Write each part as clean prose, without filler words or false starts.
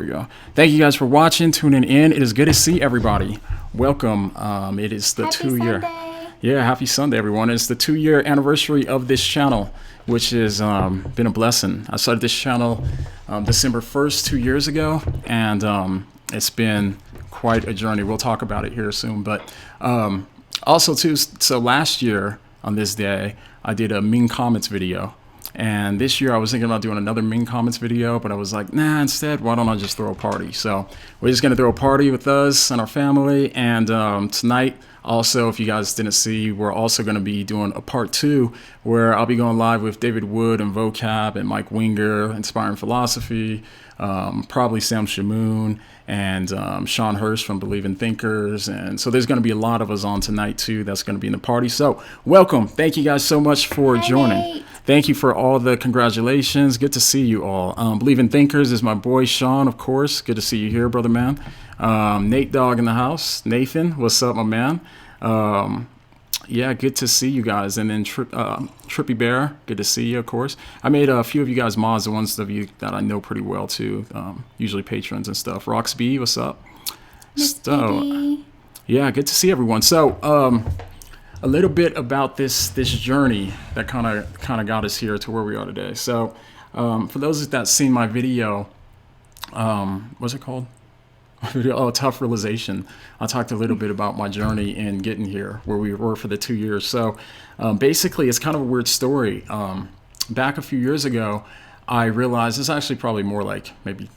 We go. Thank you guys for watching, tuning in. It is good to see everybody. Welcome. It is the Happy 2-year. Sunday. Yeah, happy Sunday, everyone. It's the 2-year anniversary of this channel, which has been a blessing. I started this channel December 1st, 2 years ago, and it's been quite a journey. We'll talk about it here soon. But also, too, so last year on this day, I did a mean comments video. And this year I was thinking about doing another mean comments video, but I was like, nah, instead, why don't I just throw a party? So we're just going to throw a party with us and our family. And tonight, also, if you guys didn't see, we're also going to be doing a part 2 where I'll be going live with David Wood and Vocab and Mike Winger, Inspiring Philosophy, probably Sam Shamoon, and Sean Hurst from Believing Thinkers. And so there's going to be a lot of us on tonight, too, that's going to be in the party. So welcome. Thank you guys so much for joining. Nate. Thank you for all the congratulations. Good to see you all. Believing Thinkers is my boy Sean, of course. Good to see you here, brother man. Nate Dogg in the house. Nathan, what's up, my man? Yeah, good to see you guys. And then Trippy Bear, good to see you, of course. I made a few of you guys mods, the ones of you that I know pretty well, too. Usually patrons and stuff. Roxby, what's up? So, yeah, good to see everyone. So, a little bit about this journey that kind of got us here to where we are today. So, for those that seen my video, what's it called? Tough Realization. I talked a little bit about my journey in getting here, where we were for the 2 years. So, basically, it's kind of a weird story. Back a few years ago, I realized, it's actually probably more like maybe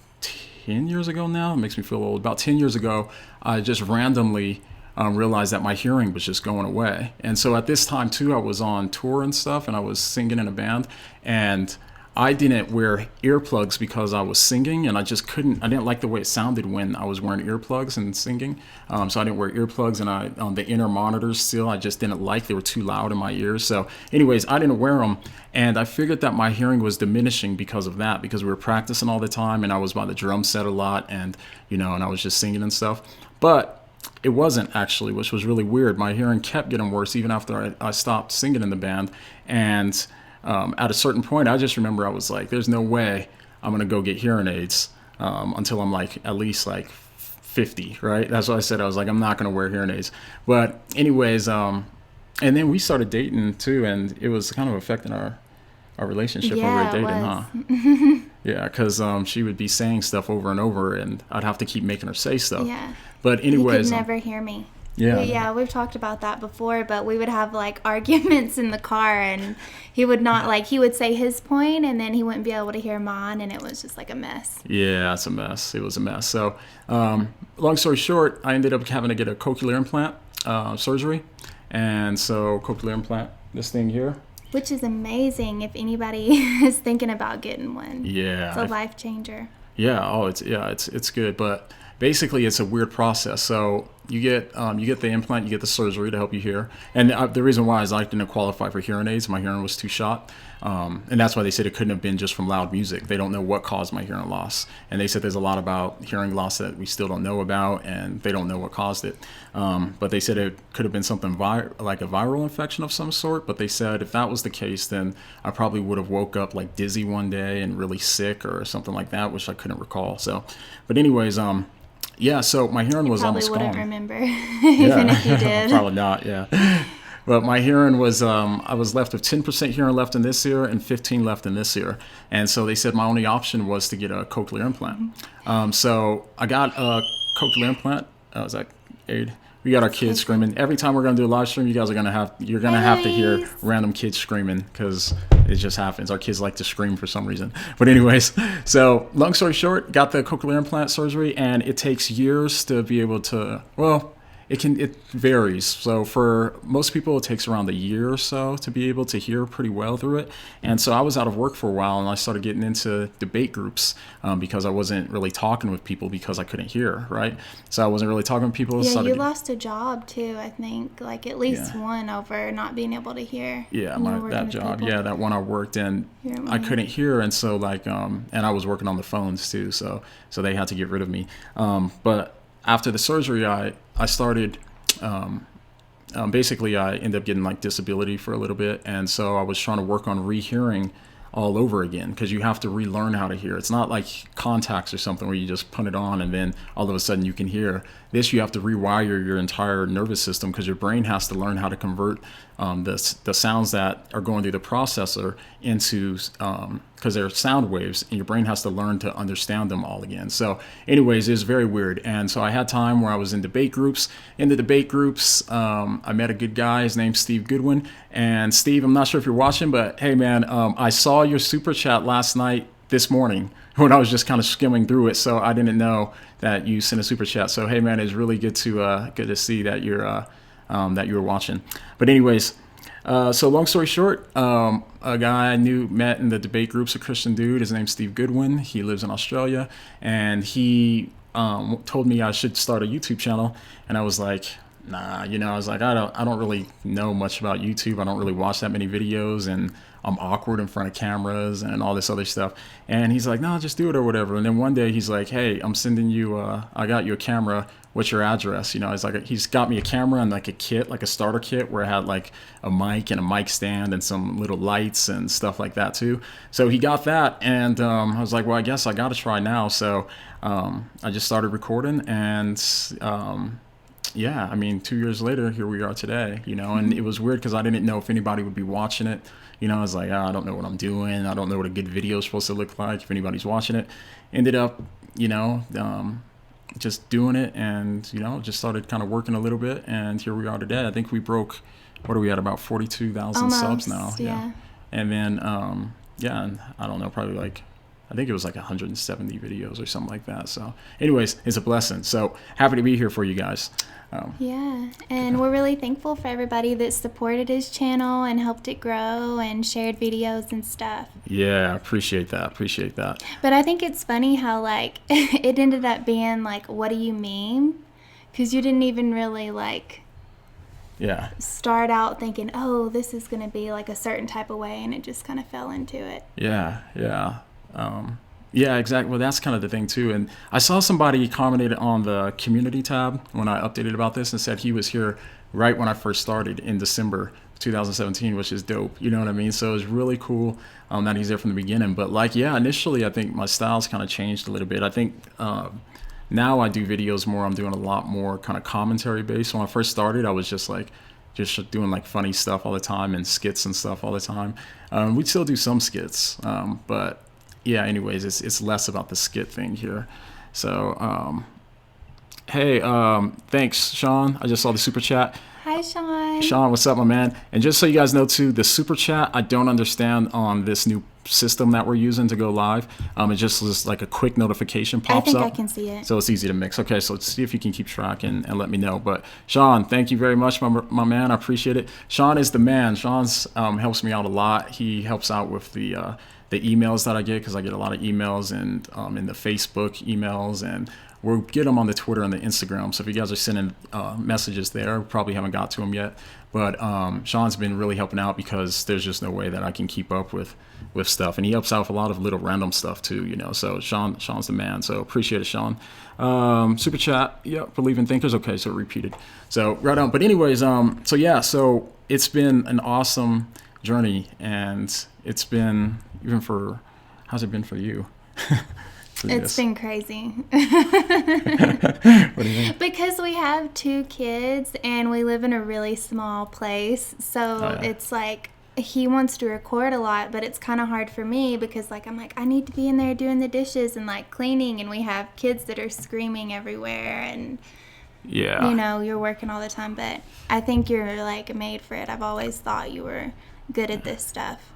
10 years ago now. It makes me feel old. About 10 years ago, I just randomly realized that my hearing was just going away. And so at this time too, I was on tour and stuff, and I was singing in a band, and I didn't wear earplugs because I was singing, and I didn't like the way it sounded when I was wearing earplugs and singing. So I didn't wear earplugs, and on the inner monitors still, I just didn't like, they were too loud in my ears. So anyways, I didn't wear them, and I figured that my hearing was diminishing because of that, because we were practicing all the time, and I was by the drum set a lot, and and I was just singing and stuff. But it wasn't actually, which was really weird. My hearing kept getting worse even after I stopped singing in the band. And at a certain point, I just remember I was like, there's no way I'm going to go get hearing aids until I'm like at least like 50, right? That's what I said. I was like, I'm not going to wear hearing aids. But anyways, and then we started dating too, and it was kind of affecting our relationship when we were dating, huh? Yeah, because she would be saying stuff over and over, and I'd have to keep making her say stuff. Yeah. But anyways, he could never hear me. Yeah. We've talked about that before, but we would have like arguments in the car, and he would not he would say his point, and then he wouldn't be able to hear mine, and it was just like a mess. Yeah, it's a mess. It was a mess. So, long story short, I ended up having to get a cochlear implant surgery, and so cochlear implant, this thing here. Which is amazing if anybody is thinking about getting one. Yeah, it's a life changer. Yeah. It's good, but basically it's a weird process. So you get the implant, you get the surgery to help you hear, and the reason why is I didn't qualify for hearing aids. My hearing was too shot, and that's why they said it couldn't have been just from loud music. They don't know what caused my hearing loss, and they said there's a lot about hearing loss that we still don't know about, and they don't know what caused it. But they said it could have been something like a viral infection of some sort. But they said if that was the case, then I probably would have woke up like dizzy one day and really sick or something like that, which I couldn't recall. So, but anyways, yeah, so my hearing was almost gone. Probably wouldn't remember, even if you did. Probably not, yeah. But my hearing was, I was left with 10% hearing left in this ear and 15 left in this ear. And so they said my only option was to get a cochlear implant. So I got a cochlear implant. I was like, Aid. We got our kids screaming. Every time we're gonna do a live stream, you guys are gonna have to hear random kids screaming, because it just happens. Our kids like to scream for some reason. But anyways, so long story short, got the cochlear implant surgery, and it takes years to be able to. Well, it varies. So for most people, it takes around a year or so to be able to hear pretty well through it. And so I was out of work for a while, and I started getting into debate groups because I wasn't really talking with people because I couldn't hear, right? So I wasn't really talking with people. Yeah, you lost a job too, I think, like at least one over not being able to hear. Yeah, that job. Yeah, that one I worked in, I couldn't hear, and so and I was working on the phones too, so they had to get rid of me. But after the surgery, I started, basically I ended up getting like disability for a little bit. And so I was trying to work on rehearing all over again, because you have to relearn how to hear. It's not like contacts or something where you just put it on and then all of a sudden you can hear. This, you have to rewire your entire nervous system, because your brain has to learn how to convert the sounds that are going through the processor into, because they're sound waves, and your brain has to learn to understand them all again. So anyways, it's very weird. And so I had time where I was in debate groups. In the debate groups, I met a good guy. His name's Steve Goodwin. And Steve, I'm not sure if you're watching, but hey man, I saw your super chat last night, this morning, when I was just kind of skimming through it. So I didn't know that you sent a super chat. So hey man, it's really good to see that you're that you were watching. But anyways, so long story short, a guy I met in the debate groups, a Christian dude. His name's Steve Goodwin. He lives in Australia, and he told me I should start a YouTube channel. And I was like, nah, I was like, I don't really know much about YouTube. I don't really watch that many videos, and I'm awkward in front of cameras and all this other stuff. And he's like, no, just do it or whatever. And then one day he's like, hey, I'm sending you, I got you a camera. What's your address? It's like, he's got me a camera and like a kit, like a starter kit, where it had like a mic and a mic stand and some little lights and stuff like that too. So he got that, and I was like, well, I guess I got to try now. So I just started recording, and yeah, I mean, 2 years later, here we are today, and it was weird because I didn't know if anybody would be watching it. I was like, I don't know what I'm doing. I don't know what a good video is supposed to look like if anybody's watching it. Ended up, just doing it, and, just started kind of working a little bit, and here we are today. I think we broke, what are we at, about 42,000 subs now? Yeah. And then, and I don't know, probably like, I think it was like 170 videos or something like that. So anyways, it's a blessing. So happy to be here for you guys. Yeah, and we're really thankful for everybody that supported his channel and helped it grow and shared videos and stuff. Yeah, appreciate that. But I think it's funny how like it ended up being like, what do you meme? Because you didn't even really start out thinking, oh, this is going to be like a certain type of way, and it just kind of fell into it. Yeah. Yeah, exactly. Well, that's kind of the thing too. And I saw somebody commented on the community tab when I updated about this and said he was here right when I first started in December 2017, which is dope. You know what I mean? So it was really cool that he's there from the beginning. But initially I think my style's kind of changed a little bit. I think now I do videos more. I'm doing a lot more kind of commentary based. When I first started, I was just doing like funny stuff all the time and skits and stuff all the time. We'd still do some skits, but yeah, anyways, it's less about the skit thing here. So, hey, thanks, Sean. I just saw the super chat. Hi, Sean. Sean, what's up, my man? And just so you guys know, too, the super chat, I don't understand on this new system that we're using to go live. It just like a quick notification pops up. I think I can see it. So it's easy to mix. Okay, so let's see if you can keep track and let me know. But Sean, thank you very much, my man. I appreciate it. Sean is the man. Sean's helps me out a lot. He helps out with the emails that I get, because I get a lot of emails, and in the Facebook emails, and we'll get them on the Twitter and the Instagram. So if you guys are sending messages there, we probably haven't got to them yet. But Sean's been really helping out, because there's just no way that I can keep up with stuff. And he helps out with a lot of little random stuff too, So Sean's the man. So appreciate it, Sean. Super chat. Yep. Believe in thinkers. Okay. So repeated. So right on. But anyways, so it's been an awesome journey, and it's been, even for, how's it been for you? It's been crazy. What do you think? Because we have 2 kids and we live in a really small place. So it's like he wants to record a lot, but it's kind of hard for me because I'm like, I need to be in there doing the dishes and cleaning, and we have kids that are screaming everywhere, and you're working all the time. But I think you're made for it. I've always thought you were good at this stuff.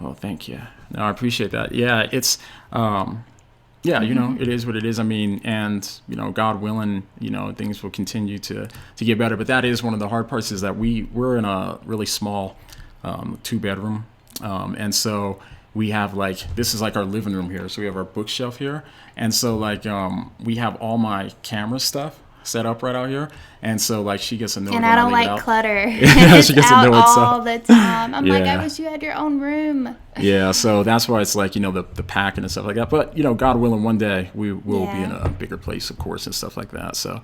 Oh, thank you. No, I appreciate that. Yeah, it's it is what it is. I mean, and God willing, things will continue to get better. But that is one of the hard parts, is that we're in a really small 2-bedroom, and so we have this is our living room here. So we have our bookshelf here, and so we have all my camera stuff set up right out here, and so she gets annoyed. And I don't like clutter. She gets out annoyed all the time. I'm like, I wish you had your own room. Yeah, so that's why it's like, the packing and stuff like that. But, God willing, one day we will be in a bigger place, of course, and stuff like that. So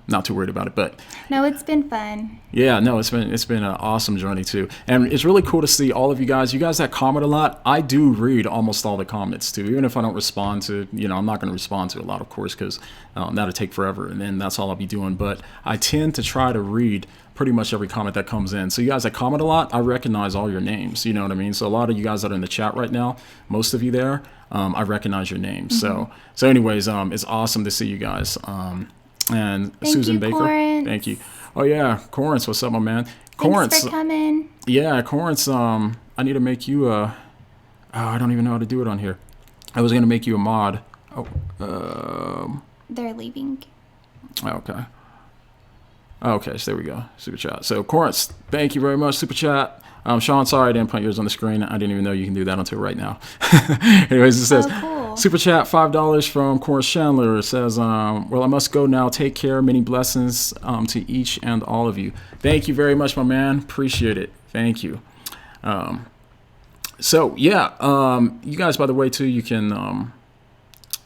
not too worried about it. But no, it's been fun. Yeah, no, it's been an awesome journey too. And it's really cool to see all of you guys that comment a lot. I do read almost all the comments too, even if I don't respond to, I'm not going to respond to a lot, of course, because that'll take forever. And then that's all I'll be doing. But I tend to try to read pretty much every comment that comes in. So you guys that comment a lot, I recognize all your names. You know what I mean? So a lot of you guys that are in the chat right now, most of you there, I recognize your names. Mm-hmm. So anyways, it's awesome to see you guys. And thank Susan you, Baker, Corinth. thank you. Oh yeah, Corinth, what's up, my man? Thanks for coming. Yeah, Corinth. I need to make you I don't even know how to do it on here. I was gonna make you a mod. They're leaving. Okay. Okay, so there we go. Super chat. So Corinth, thank you very much. Super chat. Sean, sorry I didn't put yours on the screen. I didn't even know you can do that until right now. Anyways, it says, cool. Super chat, $5 from Corinth Chandler. It says, well, I must go now. Take care. Many blessings to each and all of you. Thank you very much, my man. Appreciate it. Thank you. So, yeah, you guys, by the way, too, you can,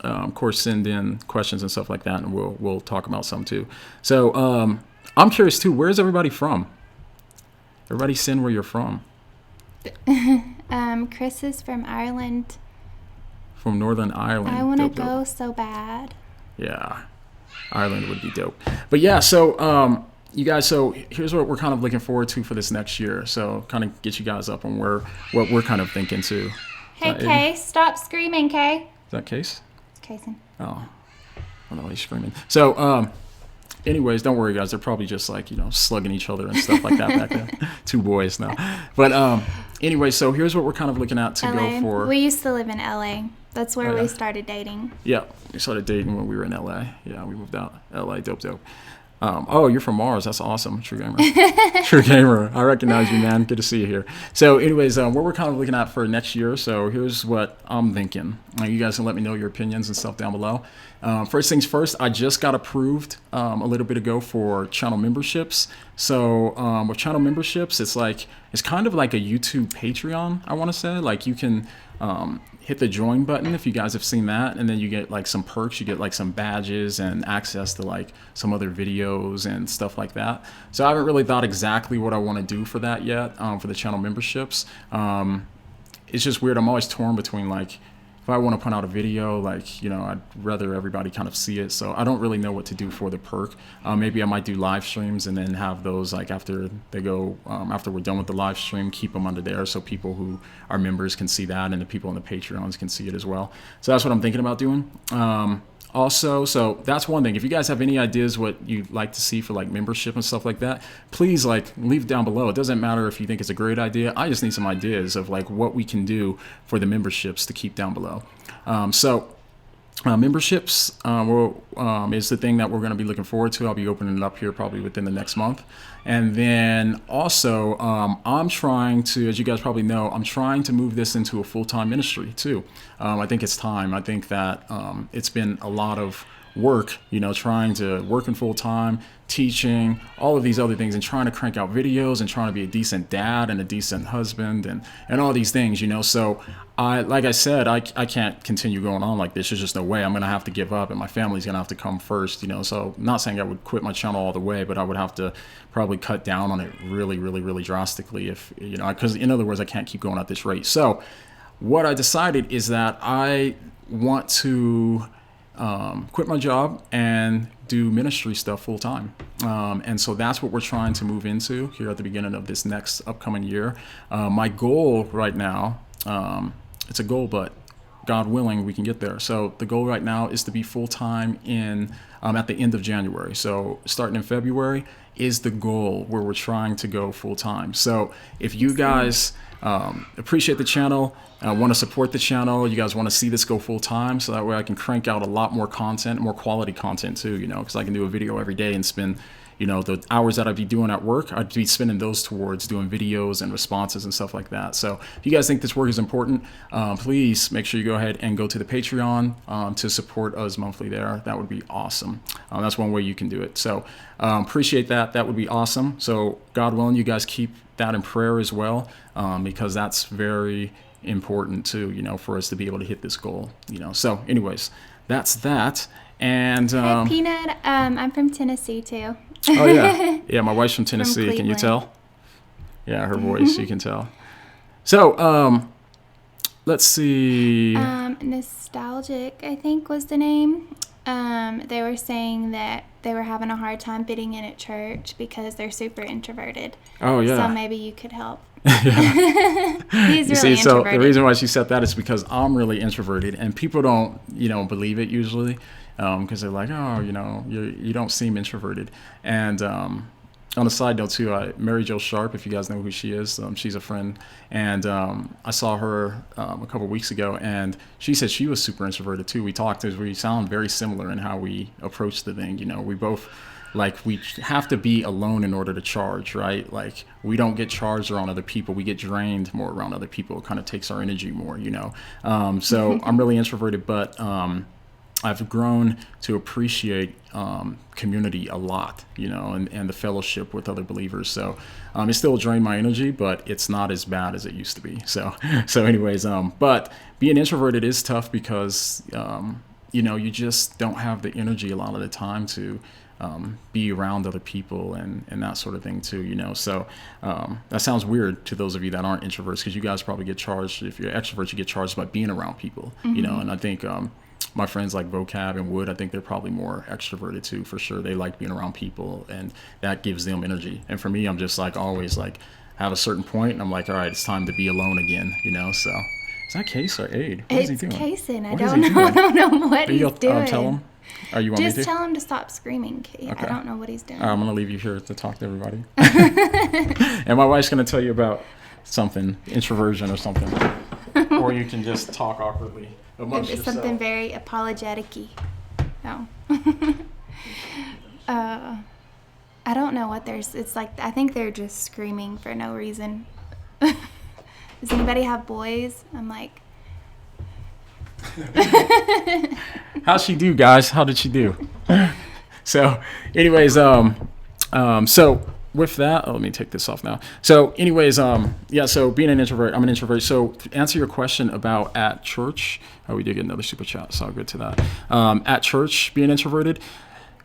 of course, send in questions and stuff like that, and we'll talk about some, too. So, I'm curious, too, where's everybody from? Everybody send where you're from. Chris is from Ireland. From Northern Ireland. I want to go so bad. Yeah, Ireland would be dope. But yeah, so you guys, so here's what we're kind of looking forward to for this next year. So kind of get you guys up on what we're kind of thinking too. Hey, Kay, stop screaming, Kay. Is that Case? It's Kason. Oh, I don't know, he's screaming. So, anyways, don't worry, guys. They're probably just like, slugging each other and stuff like that back then. Two boys now. But anyway, so here's what we're kind of looking at to go for. We used to live in LA. That's where we started dating. Yeah, we started dating when we were in LA. Yeah, we moved out. LA, dope. Oh, you're from Mars. That's awesome. True gamer. True gamer. I recognize you, man. Good to see you here. So anyways, what we're kind of looking at for next year. So here's what I'm thinking. You guys can let me know your opinions and stuff down below. First things first, I just got approved a little bit ago for channel memberships. So with channel memberships, it's kind of like a YouTube Patreon, I want to say. Like you can hit the join button if you guys have seen that, and then you get like some perks. You get like some badges and access to like some other videos and stuff like that. So I haven't really thought exactly what I want to do for that yet, for the channel memberships. It's just weird. I'm always torn between like, if I want to put out a video, like, I'd rather everybody kind of see it. So I don't really know what to do for the perk. Maybe I might do live streams and then have those like after we're done with the live stream, keep them under there so people who are members can see that and the people on the Patreons can see it as well. So that's what I'm thinking about doing. Also, so that's one thing. If you guys have any ideas what you'd like to see for like membership and stuff like that, please like leave it down below. It doesn't matter if you think it's a great idea. I just need some ideas of like what we can do for the memberships to keep down below. Memberships is the thing that we're going to be looking forward to. I'll be opening it up here probably within the next month. And then also, I'm trying to, as you guys probably know, I'm trying to move this into a full-time ministry too. I think it's time. I think that it's been a lot of work, trying to working full-time, teaching, all of these other things, and trying to crank out videos and trying to be a decent dad and a decent husband and all these things, So like I said, I can't continue going on like this. There's just no way. I'm going to have to give up and my family's going to have to come first, So I'm not saying I would quit my channel all the way, but I would have to probably cut down on it really, really, really drastically if, because in other words, I can't keep going at this rate. So what I decided is that I want to quit my job and do ministry stuff full time. And so that's what we're trying to move into here at the beginning of this next upcoming year. My goal right now, it's a goal, but God willing, we can get there. So the goal right now is to be full time at the end of January. So starting in February is the goal where we're trying to go full time. So if you guys appreciate the channel, want to support the channel, you guys want to see this go full time, so that way I can crank out a lot more content, more quality content too, because I can do a video every day and spend, the hours that I'd be doing at work, I'd be spending those towards doing videos and responses and stuff like that. So if you guys think this work is important, please make sure you go ahead and go to the Patreon to support us monthly there. That would be awesome. That's one way you can do it. So appreciate that. That would be awesome. So God willing, you guys keep that in prayer as well, because that's very important too, for us to be able to hit this goal, So anyways, that's that. And Hi, Peanut. I'm from Tennessee too. Oh yeah. Yeah, my wife's from Tennessee. Can you tell? Yeah, her voice, you can tell. So, let's see. Nostalgic, I think, was the name. They were saying that they were having a hard time fitting in at church because they're super introverted. Oh, yeah. So maybe you could help. He's really introverted. So the reason why she said that is because I'm really introverted, and people don't, believe it usually, because they're like, oh, you don't seem introverted. And on a side note too, Mary Jo Sharp, if you guys know who she is, she's a friend, and I saw her a couple weeks ago, and she said she was super introverted too. We talked, as we sound very similar in how we approach the thing. We both we have to be alone in order to charge, right? Like, we don't get charged around other people. We get drained more around other people. It kind of takes our energy more, So I'm really introverted, but I've grown to appreciate community a lot, and the fellowship with other believers. So it still drained my energy, but it's not as bad as it used to be. So anyways, but being introverted is tough because, you just don't have the energy a lot of the time to be around other people and that sort of thing too, So that sounds weird to those of you that aren't introverts, because you guys probably get charged. If you're extroverts, you get charged by being around people, and I think my friends like Vocab and Wood, I think they're probably more extroverted too, for sure. They like being around people, and that gives them energy. And for me, I'm just always have a certain point, and I'm like, all right, it's time to be alone again, So is that Case or Aid? What is he doing? It's Kason. I don't know. I don't know what he's doing. Tell him. Or you want me to? Just tell him to stop screaming, Kate. Okay. I don't know what he's doing. I'm going to leave you here to talk to everybody. And my wife's going to tell you about something, introversion or something. Or you can just talk awkwardly amongst yourself. Something very apologetic-y. No. I don't know what it's like. I think they're just screaming for no reason. Does anybody have boys? I'm like... How'd she do, guys? How did she do? So anyways, so with that, let me take this off now. So anyways, so being an introvert, I'm an introvert. So to answer your question about at church, we did get another super chat, so I'll get to that. At church, being introverted,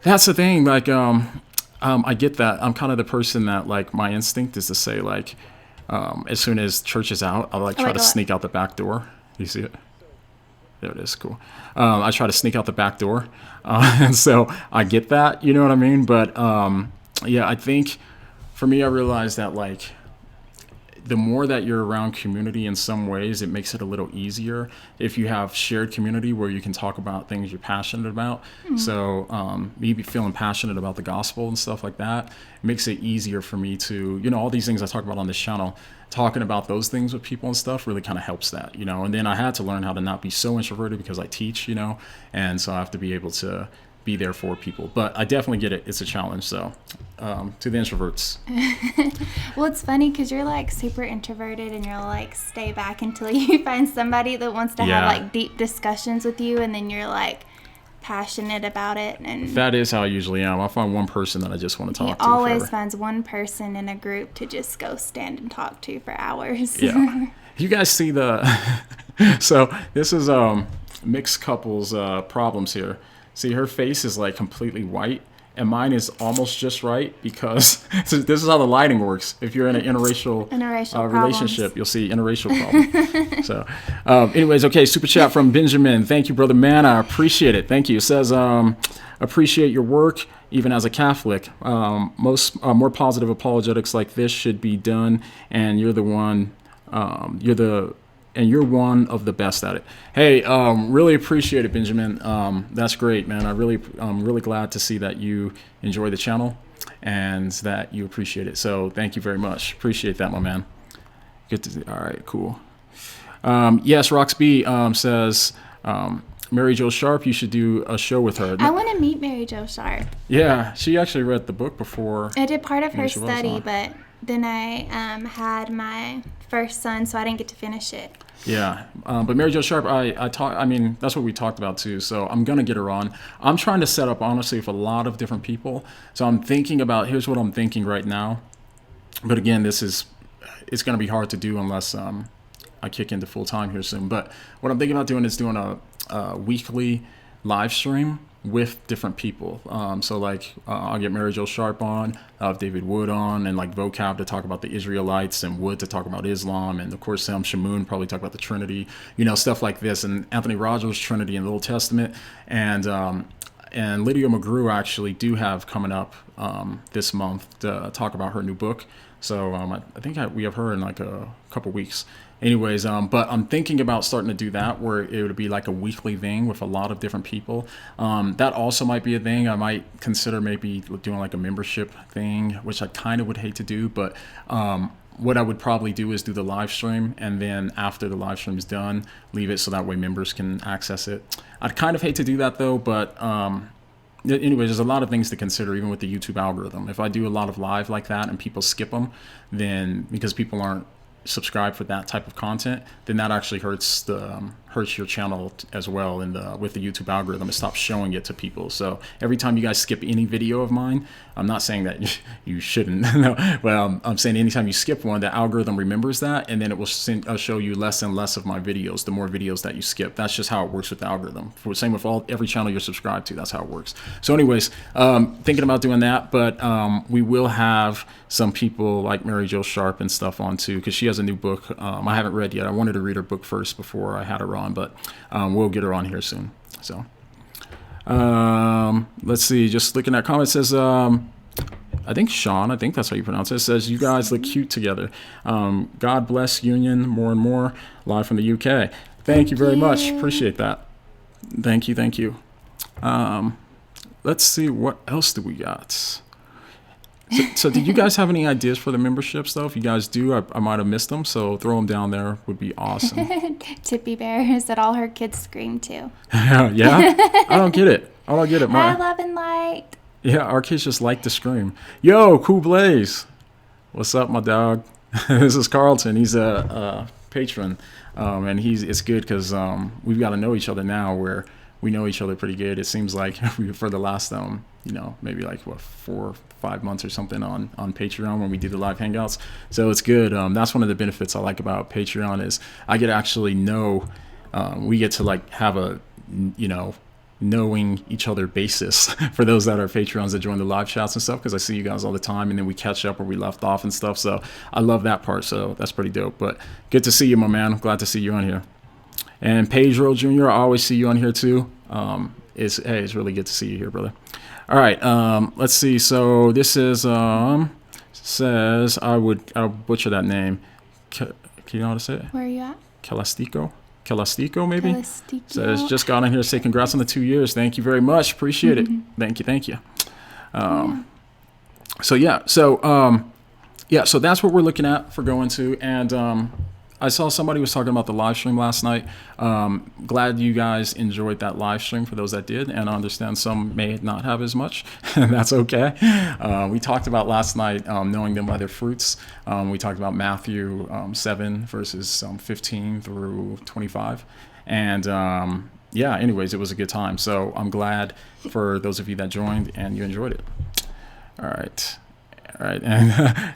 that's the thing. I get that. I'm kind of the person that my instinct is to say as soon as church is out, I'll try to sneak out the back door. You see it? There it is. Cool. I try to sneak out the back door. And so I get that, you know what I mean? But I think for me, I realized that the more that you're around community in some ways, it makes it a little easier if you have shared community where you can talk about things you're passionate about. Mm-hmm. So maybe feeling passionate about the gospel and stuff like that, it makes it easier for me to, all these things I talk about on this channel, talking about those things with people and stuff really kind of helps that, And then I had to learn how to not be so introverted because I teach, and so I have to be able to be there for people. But I definitely get it. It's a challenge. So to the introverts. Well, it's funny because you're super introverted and you're stay back until you find somebody that wants to have deep discussions with you, and then you're passionate about it. And that is how I usually am. I find one person that I just want to talk to. He always finds one person in a group to just go stand and talk to for hours. Yeah. You guys see the so this is mixed couples problems here. See, her face is completely white, and mine is almost just right because this is how the lighting works. If you're in an interracial relationship, you'll see interracial problems. So, anyways, okay, super chat from Benjamin. Thank you, brother man. I appreciate it. Thank you. It says, appreciate your work, even as a Catholic. More positive apologetics like this should be done, and you're the one. You're one of the best at it. Hey, really appreciate it, Benjamin. That's great, man. I'm really glad to see that you enjoy the channel and that you appreciate it. So thank you very much. Appreciate that, my man. Good to. All right, cool. Yes, Roxby says, Mary Jo Sharp, you should do a show with her. I want to meet Mary Jo Sharp. Yeah, she actually read the book before. I did part of her study, but then I had my first son, so I didn't get to finish it. Yeah, but Mary Jo Sharp, that's what we talked about too. So I'm gonna get her on. I'm trying to set up honestly with a lot of different people. So I'm thinking about, here's what I'm thinking right now. But again, it's gonna be hard to do unless I kick into full time here soon. But what I'm thinking about doing is doing a weekly live stream with different people. So like I'll get Mary Jo Sharp on, I'll have David Wood on, and like Vocab to talk about the Israelites, and Wood to talk about Islam, and of course Sam Shamoon probably talk about the Trinity, stuff like this, and Anthony Rogers Trinity in the Old Testament, and Lydia McGrew actually do have coming up this month to talk about her new book. So I think we have her in like a couple weeks. Anyways, but I'm thinking about starting to do that where it would be like a weekly thing with a lot of different people. That also might be a thing. I might consider maybe doing like a membership thing, which I kind of would hate to do. But what I would probably do is do the live stream, and then after the live stream is done, leave it so that way members can access it. I'd kind of hate to do that though, but anyway, there's a lot of things to consider, even with the YouTube algorithm. If I do a lot of live like that and people skip them, then because people aren't subscribed for that type of content, then that actually hurts your channel as well. And with the YouTube algorithm, it stops showing it to people. So every time you guys skip any video of mine, I'm not saying that you shouldn't. No, well, I'm saying anytime you skip one, the algorithm remembers that, and then it will show you less and less of my videos the more videos that you skip. That's just how it works with the algorithm. Same with every channel you're subscribed to. That's how it works. So anyways, thinking about doing that, but we will have some people like Mary Jo Sharp and stuff on too, because she has a new book I haven't read yet. I wanted to read her book first before I had her on, but we'll get her on here soon. So let's see, just looking at comments, says I think Sean, I think that's how you pronounce it, says you guys look cute together. God bless union more and more, live from the UK. Thank you very much, appreciate that. Thank you. Let's see, what else do we got? So did you guys have any ideas for the memberships though? If you guys do, I might have missed them, so throw them down there, would be awesome. Tippy Bear said all her kids scream too. Yeah? I don't get it. I love and light. Yeah, our kids just like to scream. Yo, Cool Blaze. What's up, my dog? This is Carlton. He's a patron, and it's good because we've got to know each other now where we know each other pretty good. It seems like for the last, maybe like 4 or 5 months or something on Patreon when we do the live hangouts. So it's good. That's one of the benefits I like about Patreon is I get to actually know, we get to like have a, knowing each other basis for those that are Patreons that join the live chats and stuff, because I see you guys all the time and then we catch up where we left off and stuff. So I love that part. So that's pretty dope. But good to see you, my man. I'm glad to see you on here. And Pedro Jr., I always see you on here too. It's really good to see you here, brother. All right, let's see. So this is says I'll butcher that name. Can you know how to say it? Where are you at? Calastico, maybe? Calastico. Says just got on here to say congrats on the 2 years. Thank you very much. Appreciate it. Thank you. So that's what we're looking at for going to. And I saw somebody was talking about the live stream last night. Glad you guys enjoyed that live stream for those that did, and I understand some may not have as much. That's okay. We talked about last night knowing them by their fruits. We talked about Matthew 7 verses 15 through 25. And anyways, it was a good time. So I'm glad for those of you that joined and you enjoyed it. All right. And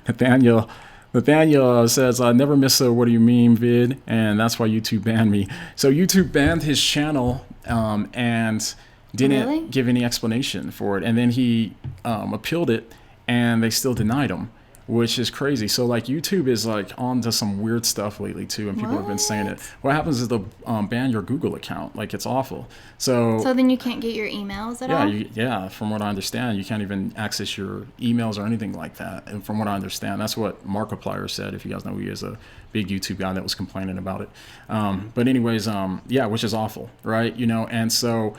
Nathaniel says, I never miss a What Do You Meme vid, and that's why YouTube banned me. So YouTube banned his channel and didn't give any explanation for it. And then he appealed it, and they still denied him, which is crazy. So like YouTube is like onto some weird stuff lately too, and people have been saying it. What happens is they'll ban your Google account. Like it's awful. So then you can't get your emails at all? Yeah, from what I understand, you can't even access your emails or anything like that. And from what I understand, that's what Markiplier said. If you guys know, he is a big YouTube guy that was complaining about it. But anyways, which is awful, right? And so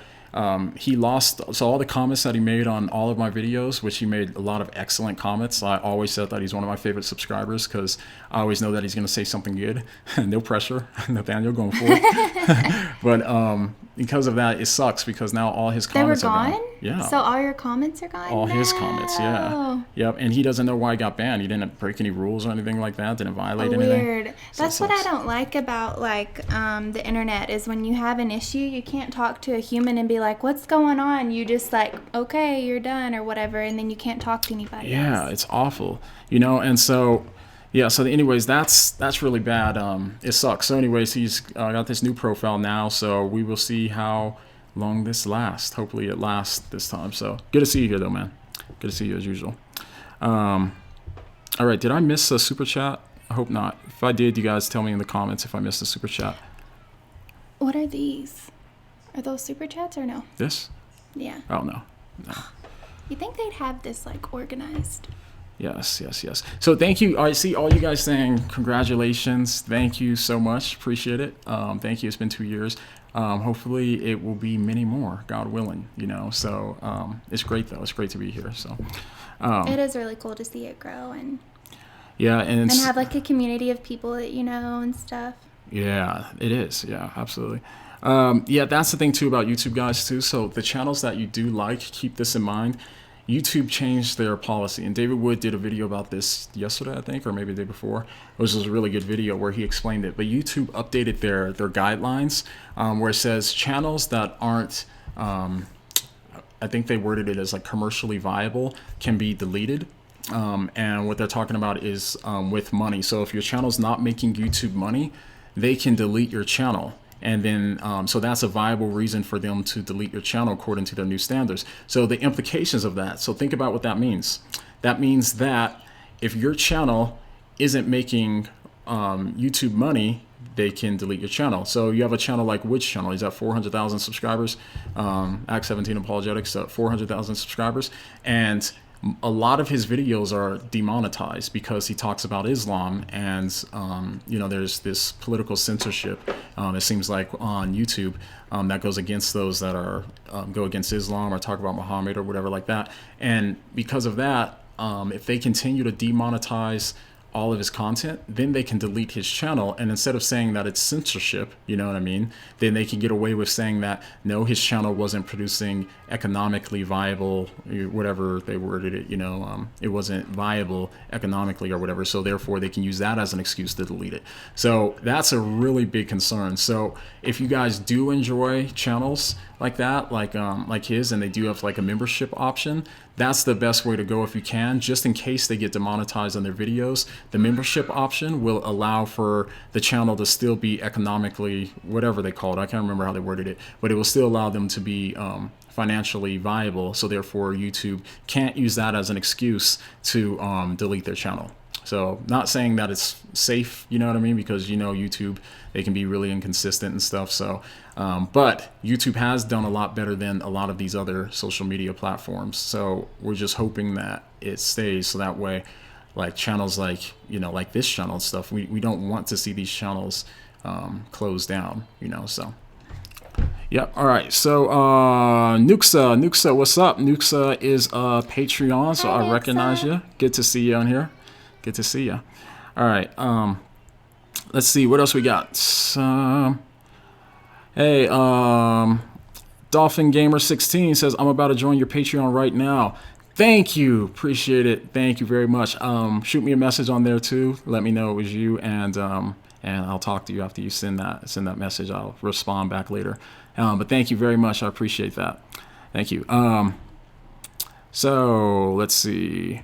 he lost, so all the comments that he made on all of my videos, which he made a lot of excellent comments. I always said that he's one of my favorite subscribers because I always know that he's going to say something good. No pressure, Nathaniel, going forward. But because of that, it sucks because now all his comments are gone. Yeah. So all your comments are gone? All his comments, yeah. Yep, and he doesn't know why he got banned. He didn't break any rules or anything like that, didn't violate anything. Weird. So that's what I don't like about the internet is when you have an issue, you can't talk to a human and be like, what's going on? You just like, okay, you're done or whatever, and then you can't talk to anybody else. It's awful. And so Yeah, so anyways, that's really bad. It sucks. So anyways, he's got this new profile now, so we will see how long this lasts. Hopefully it lasts this time. So good to see you here though, man. Good to see you as usual. All right, did I miss a super chat? I hope not. If I did, you guys tell me in the comments if I missed a super chat. What are these? Are those super chats or no? This? Yeah. Oh, no. You think they'd have this like organized? Yes. So thank you. I see all you guys saying congratulations. Thank you so much. Appreciate it. Thank you. It's been 2 years. Hopefully it will be many more, God willing, so it's great though. It's great to be here. So it is really cool to see it grow and have like a community of people that you know and stuff. Yeah, it is. Yeah, absolutely. Yeah, that's the thing too about YouTube, guys, too. So the channels that you do like, keep this in mind. YouTube changed their policy, and David Wood did a video about this yesterday, I think, or maybe the day before. It was a really good video where he explained it. But YouTube updated their guidelines, where it says channels that aren't, I think they worded it as like commercially viable, can be deleted. And what they're talking about is with money. So if your channel's not making YouTube money, they can delete your channel. And then, so that's a viable reason for them to delete your channel according to their new standards. So the implications of that, so think about what that means. That means that if your channel isn't making YouTube money, they can delete your channel. So you have a channel like which channel? He's at 400,000 subscribers. Act 17 Apologetics at 400,000 subscribers. And a lot of his videos are demonetized because he talks about Islam, and there's this political censorship, it seems like, on YouTube that goes against those that are go against Islam or talk about Muhammad or whatever like that. And because of that, if they continue to demonetize all of his content, then they can delete his channel. And instead of saying that it's censorship, you know what I mean, then they can get away with saying that no, his channel wasn't producing economically viable, whatever they worded it, it wasn't viable economically or whatever, so therefore they can use that as an excuse to delete it. So that's a really big concern. So if you guys do enjoy channels like that, like his, and they do have like a membership option, that's the best way to go if you can, just in case they get demonetized on their videos. The membership option will allow for the channel to still be economically, whatever they call it, I can't remember how they worded it, but it will still allow them to be financially viable. So therefore YouTube can't use that as an excuse to delete their channel. So not saying that it's safe, you know what I mean, because YouTube, they can be really inconsistent and stuff. So but YouTube has done a lot better than a lot of these other social media platforms. So we're just hoping that it stays, so that way, like channels like like this channel and stuff, we don't want to see these channels closed down, so. Yep. All right. So Nuxa, what's up? Nuxa is Patreon, so Hi, I recognize you. Good to see you on here. Good to see you. All right. Let's see what else we got. Hey, Dolphin Gamer 16 says, I'm about to join your Patreon right now. Thank you. Appreciate it. Thank you very much. Shoot me a message on there too. Let me know it was you, and I'll talk to you after you send that message. I'll respond back later. But thank you very much. I appreciate that. Thank you. So let's see.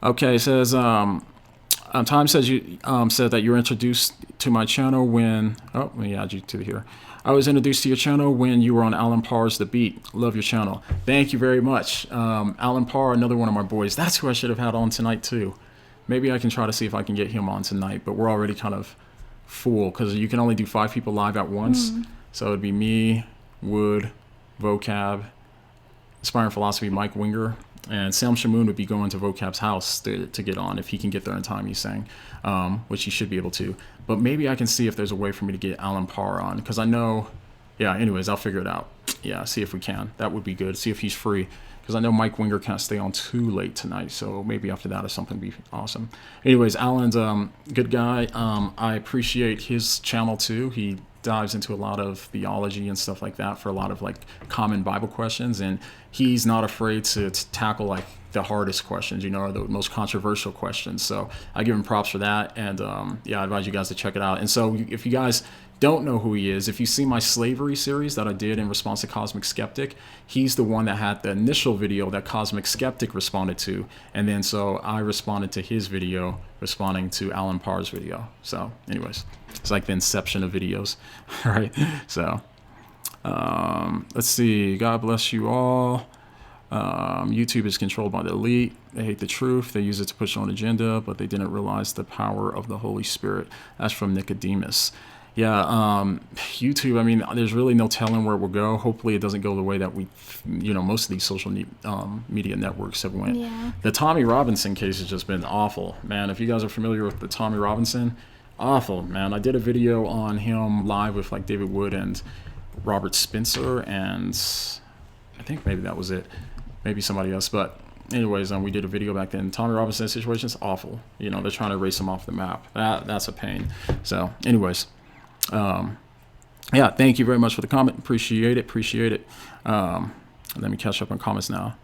Okay, it says Time says you said that you were introduced to my channel when let me add you to here. I was introduced to your channel when you were on Alan Parr's The Beat. Love your channel. Thank you very much. Alan Parr, another one of my boys. That's who I should have had on tonight too. Maybe I can try to see if I can get him on tonight, but we're already kind of full because you can only do 5 people live at once. So it'd be me, Wood, Vocab, Aspiring Philosophy, Mike Winger, and Sam Shamoon would be going to Vocab's house to get on if he can get there in time, he's saying, which he should be able to. But maybe I can see if there's a way for me to get Alan Parr on, because I know, anyways, I'll figure it out. Yeah, see if we can. That would be good. See if he's free, because I know Mike Winger can't stay on too late tonight, so maybe after that or something would be awesome. Anyways, Alan's good guy. I appreciate his channel too. He dives into a lot of theology and stuff like that for a lot of like common Bible questions, and he's not afraid to tackle like the hardest questions, or the most controversial questions. So I give him props for that, and I advise you guys to check it out. And so if you guys don't know who he is, if you see my slavery series that I did in response to Cosmic Skeptic, he's the one that had the initial video that Cosmic Skeptic responded to. And then so I responded to his video responding to Alan Parr's video. So anyways, it's like the inception of videos, right? So let's see. God bless you all. YouTube is controlled by the elite. They hate the truth. They use it to push their own agenda, but they didn't realize the power of the Holy Spirit. That's from Nicodemus. Yeah, YouTube, I mean, there's really no telling where it will go. Hopefully it doesn't go the way that most of these social media networks have went. Yeah. The Tommy Robinson case has just been awful. Man, if you guys are familiar with the Tommy Robinson, awful, man. I did a video on him live with like David Wood and Robert Spencer, and I think maybe that was it. Maybe somebody else, but anyways, we did a video back then. Tommy Robinson situation is awful. They're trying to erase him off the map. That's a pain. So anyways, yeah, thank you very much for the comment. Appreciate it. Let me catch up on comments now.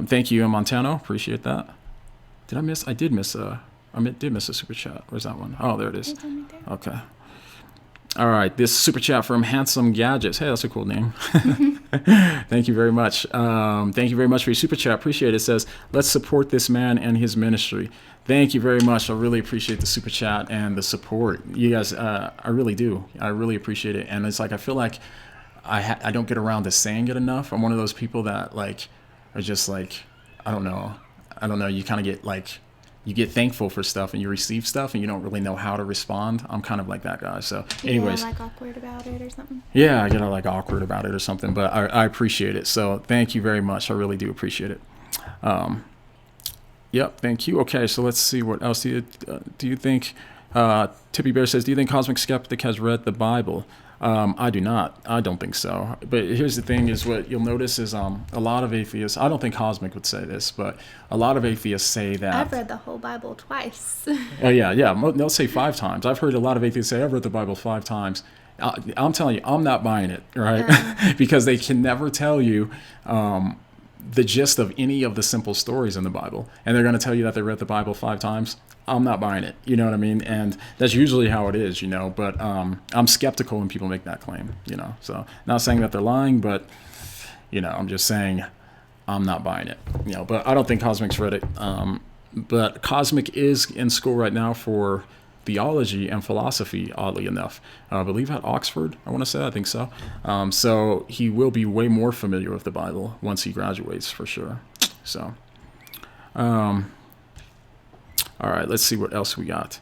Thank you, Montano. Appreciate that. I did miss a super chat. Where's that one? Oh, there it is. Okay. All right, this super chat from Handsome Gadgets. Hey, that's a cool name. Thank you very much. Thank you very much for your super chat. Appreciate it. It says, let's support this man and his ministry. Thank you very much. I really appreciate the super chat and the support. You guys, I really do. I really appreciate it. And it's like, I feel like I don't get around to saying it enough. I'm one of those people that like are just like, I don't know. You kind of get like, you get thankful for stuff and you receive stuff and you don't really know how to respond. I'm kind of like that guy. So anyways. You get like awkward about it or something? Yeah, I get like awkward about it or something, but I appreciate it. So thank you very much. I really do appreciate it. Yep, thank you. Okay, so let's see what else do you think? Tippy Bear says, do you think Cosmic Skeptic has read the Bible? I do not. I don't think so. But here's the thing is what you'll notice is a lot of atheists, I don't think Cosmic would say this, but a lot of atheists say that. I've read the whole Bible twice. Oh, yeah. They'll say 5 times. I've heard a lot of atheists say, I've read the Bible 5 times. I'm telling you, I'm not buying it, right? Because they can never tell you the gist of any of the simple stories in the Bible. And they're going to tell you that they read the Bible 5 times. I'm not buying it. You know what I mean? And that's usually how it is, but I'm skeptical when people make that claim, So not saying that they're lying, but, I'm just saying I'm not buying it, But I don't think Cosmic's read it. But Cosmic is in school right now for theology and philosophy, oddly enough. I believe at Oxford, I want to say. I think so. So he will be way more familiar with the Bible once he graduates, for sure. So, all right, let's see what else we got.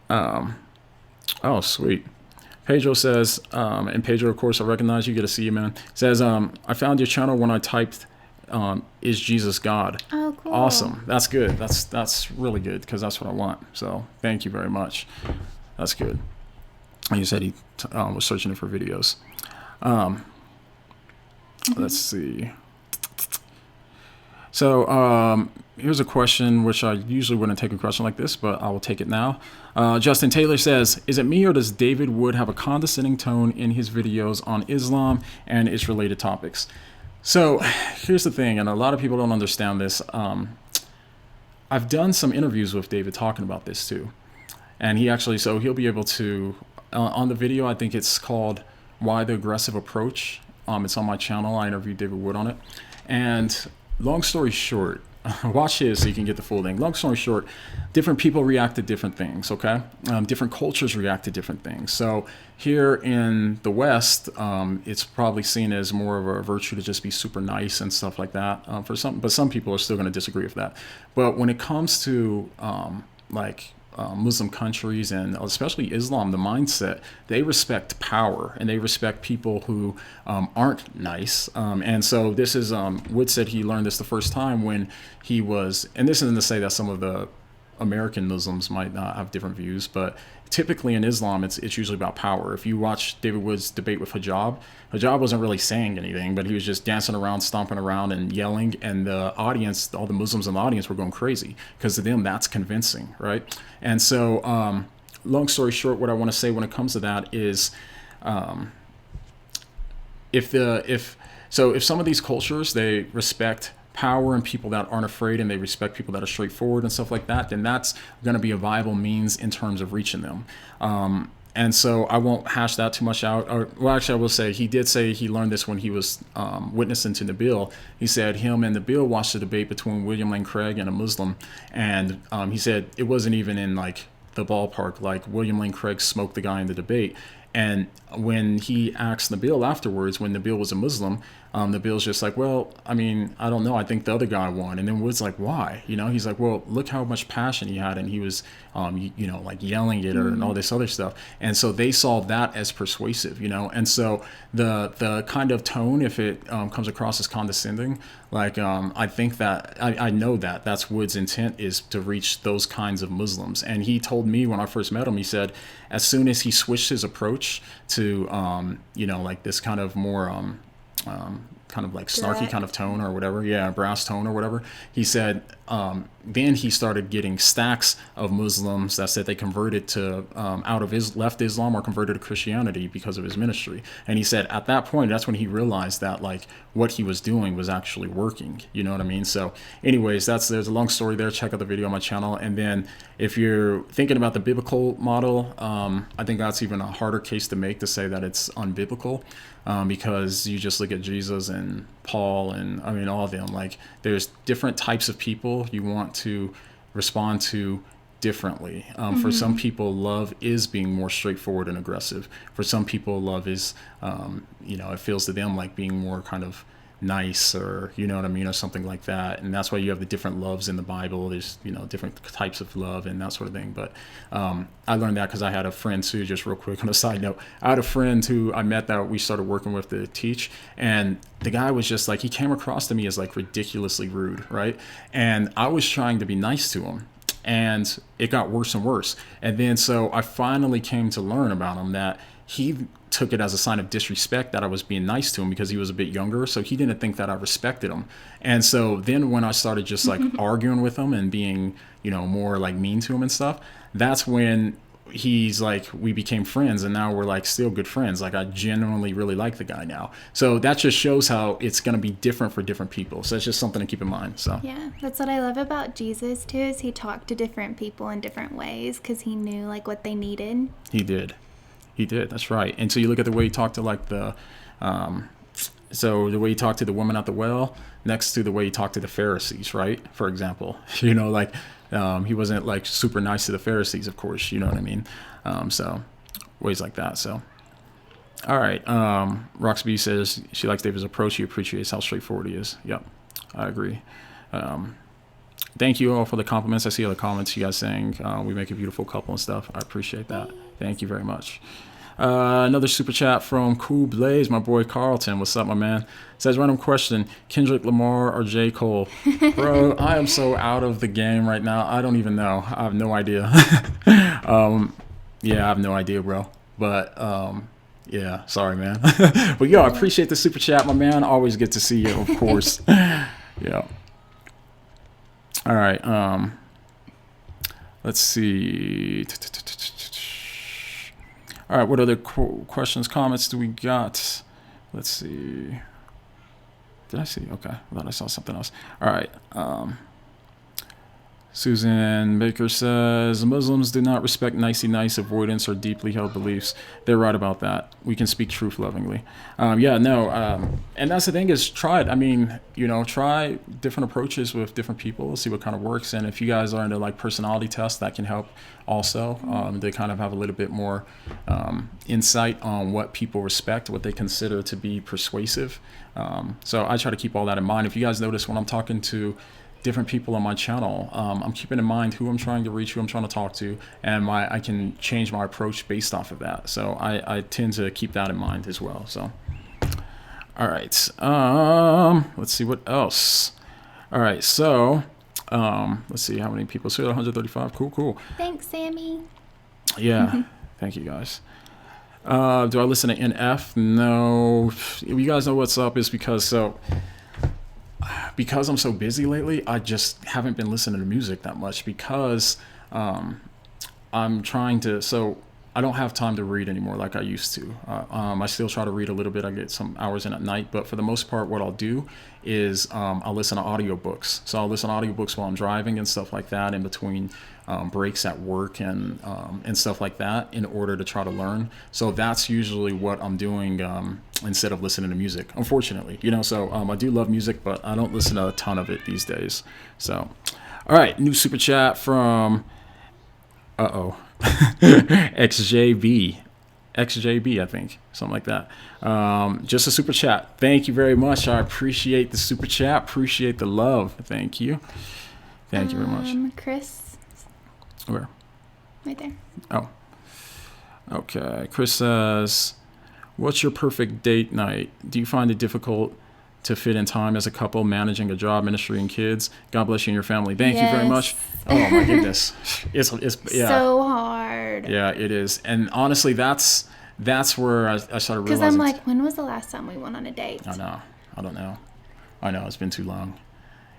Oh, sweet. Pedro says, and Pedro, of course, I recognize you. Good to see you, man. Says, I found your channel when I typed, is Jesus God? Oh, cool. Awesome. That's good. That's really good because that's what I want. So thank you very much. That's good. And you said he was searching it for videos. Let's see. So here's a question, which I usually wouldn't take a question like this, but I will take it now. Justin Taylor says, is it me or does David Wood have a condescending tone in his videos on Islam and its related topics? So here's the thing, and a lot of people don't understand this. I've done some interviews with David talking about this too. And he'll be able to, on the video, I think it's called Why the Aggressive Approach. It's on my channel. I interviewed David Wood on it. And long story short, watch his so you can get the full thing. Long story short, different people react to different things, okay? Different cultures react to different things. So here in the West, it's probably seen as more of a virtue to just be super nice and stuff like that. But some people are still going to disagree with that. But when it comes to Muslim countries and especially Islam, the mindset, they respect power and they respect people who aren't nice. And so this is, Wood said he learned this the first time when he was, and this isn't to say that some of the American Muslims might not have different views, but typically in Islam, it's usually about power. If you watch David Wood's debate with Hijab wasn't really saying anything, but he was just dancing around, stomping around and yelling. And the audience, all the Muslims in the audience were going crazy because to them, that's convincing, right? And so long story short, what I want to say when it comes to that is if some of these cultures, they respect power and people that aren't afraid and they respect people that are straightforward and stuff like that, then that's going to be a viable means in terms of reaching them. And so I won't hash that too much out. Or, well, actually, I will say he did say he learned this when he was witnessing to Nabil. He said him and Nabil watched the debate between William Lane Craig and a Muslim, and he said it wasn't even in like the ballpark. Like William Lane Craig smoked the guy in the debate. And when he asked Nabil afterwards, when Nabil was a Muslim, Nabil's just like, well, I mean, I don't know. I think the other guy won. And then Wood's like, why? You know, he's like, well, look how much passion he had. And he was, you know, like yelling at her and all this other stuff. And so they saw that as persuasive, you know. And so the kind of tone, if it comes across as condescending, like I think that I know that that's Wood's intent, is to reach those kinds of Muslims. And he told me when I first met him, he said as soon as he switched his approach to you know, like this kind of more kind of like snarky kind of tone or whatever, brass tone or whatever, he said then he started getting stacks of Muslims that said they converted to left Islam or converted to Christianity because of his ministry. And he said at that point, that's when he realized that like what he was doing was actually working, you know what I mean? So anyways, there's a long story there. Check out the video on my channel. And then if you're thinking about the biblical model, I think that's even a harder case to make, to say that it's unbiblical, because you just look at Jesus and Paul and I mean all of them, like there's different types of people you want to respond to differently. For some people, love is being more straightforward and aggressive. For some people, love is you know, it feels to them like being more kind of nice, or you know what I mean, or something like that. And that's why you have the different loves in the Bible. There's, you know, different types of love and that sort of thing. But I learned that because I had a friend too, just real quick on a side note, I had a friend who I met that we started working with to teach, and the guy was just like, he came across to me as like ridiculously rude, right? And I was trying to be nice to him, and it got worse and worse. And then so I finally came to learn about him that he took it as a sign of disrespect that I was being nice to him because he was a bit younger. So he didn't think that I respected him. And so then when I started just like arguing with him and being, you know, more like mean to him and stuff, that's when he's like, we became friends, and now we're like still good friends. Like I genuinely really like the guy now. So that just shows how it's going to be different for different people. So it's just something to keep in mind. So yeah, that's what I love about Jesus too, is he talked to different people in different ways because he knew like what they needed. He did. That's right. And so you look at the way he talked to like so the way he talked to the woman at the well, next to the way he talked to the Pharisees, right? For example, you know, like he wasn't like super nice to the Pharisees, of course, you know what I mean? So ways like that. So, all right. Roxby says she likes David's approach. She appreciates how straightforward he is. Yep, I agree. Thank you all for the compliments. I see all the comments you guys saying we make a beautiful couple and stuff. I appreciate that. Thank you very much. Another super chat from Cool Blaze, my boy Carlton. What's up, my man? Says, random question, Kendrick Lamar or J. Cole? Bro, I am so out of the game right now. I don't even know. I have no idea. Yeah, I have no idea, bro. But yeah, sorry, man. But yo, I appreciate the super chat, my man. Always good to see you, of course. Yeah. All right. Let's see. All right. What other questions, comments do we got? Let's see. Did I see? Okay. I thought I saw something else. All right. Susan Baker says, Muslims do not respect nicey nice, avoidance, or deeply held beliefs. They're right about that. We can speak truth lovingly. And that's the thing, is try it. I mean, you know, try different approaches with different people, see what kind of works. And if you guys are into like personality tests, that can help also. They kind of have a little bit more insight on what people respect, what they consider to be persuasive. So I try to keep all that in mind. If you guys notice when I'm talking to different people on my channel, I'm keeping in mind who I'm trying to reach, who I'm trying to talk to, and I can change my approach based off of that. So I tend to keep that in mind as well. So all right, let's see what else. All right, so let's see how many people. So 135. Cool. Thanks, Sammy. Yeah. Thank you, guys. Do I listen to NF? No. You guys know what's up, is because I'm so busy lately, I just haven't been listening to music that much, because I'm trying to, so I don't have time to read anymore like I used to. I still try to read a little bit. I get some hours in at night, but for the most part, what I'll do is I'll listen to audiobooks. So I'll listen to audiobooks while I'm driving and stuff like that, in between breaks at work and stuff like that, in order to try to learn. So that's usually what I'm doing instead of listening to music, unfortunately. So I do love music, but I don't listen to a ton of it these days. So, all right, new super chat from XJB, I think, something like that. Just a super chat. Thank you very much. I appreciate the super chat. Appreciate the love. Thank you. Thank you very much. Chris. Where? Right there. Oh. Okay. Chris says, "What's your perfect date night? Do you find it difficult to fit in time as a couple, managing a job, ministry, and kids? God bless you and your family." Thank you very much. Oh my goodness, it's yeah, so hard. Yeah, it is. And honestly, that's where I started realizing. Because I'm like, when was the last time we went on a date? I know. I don't know. I know, it's been too long.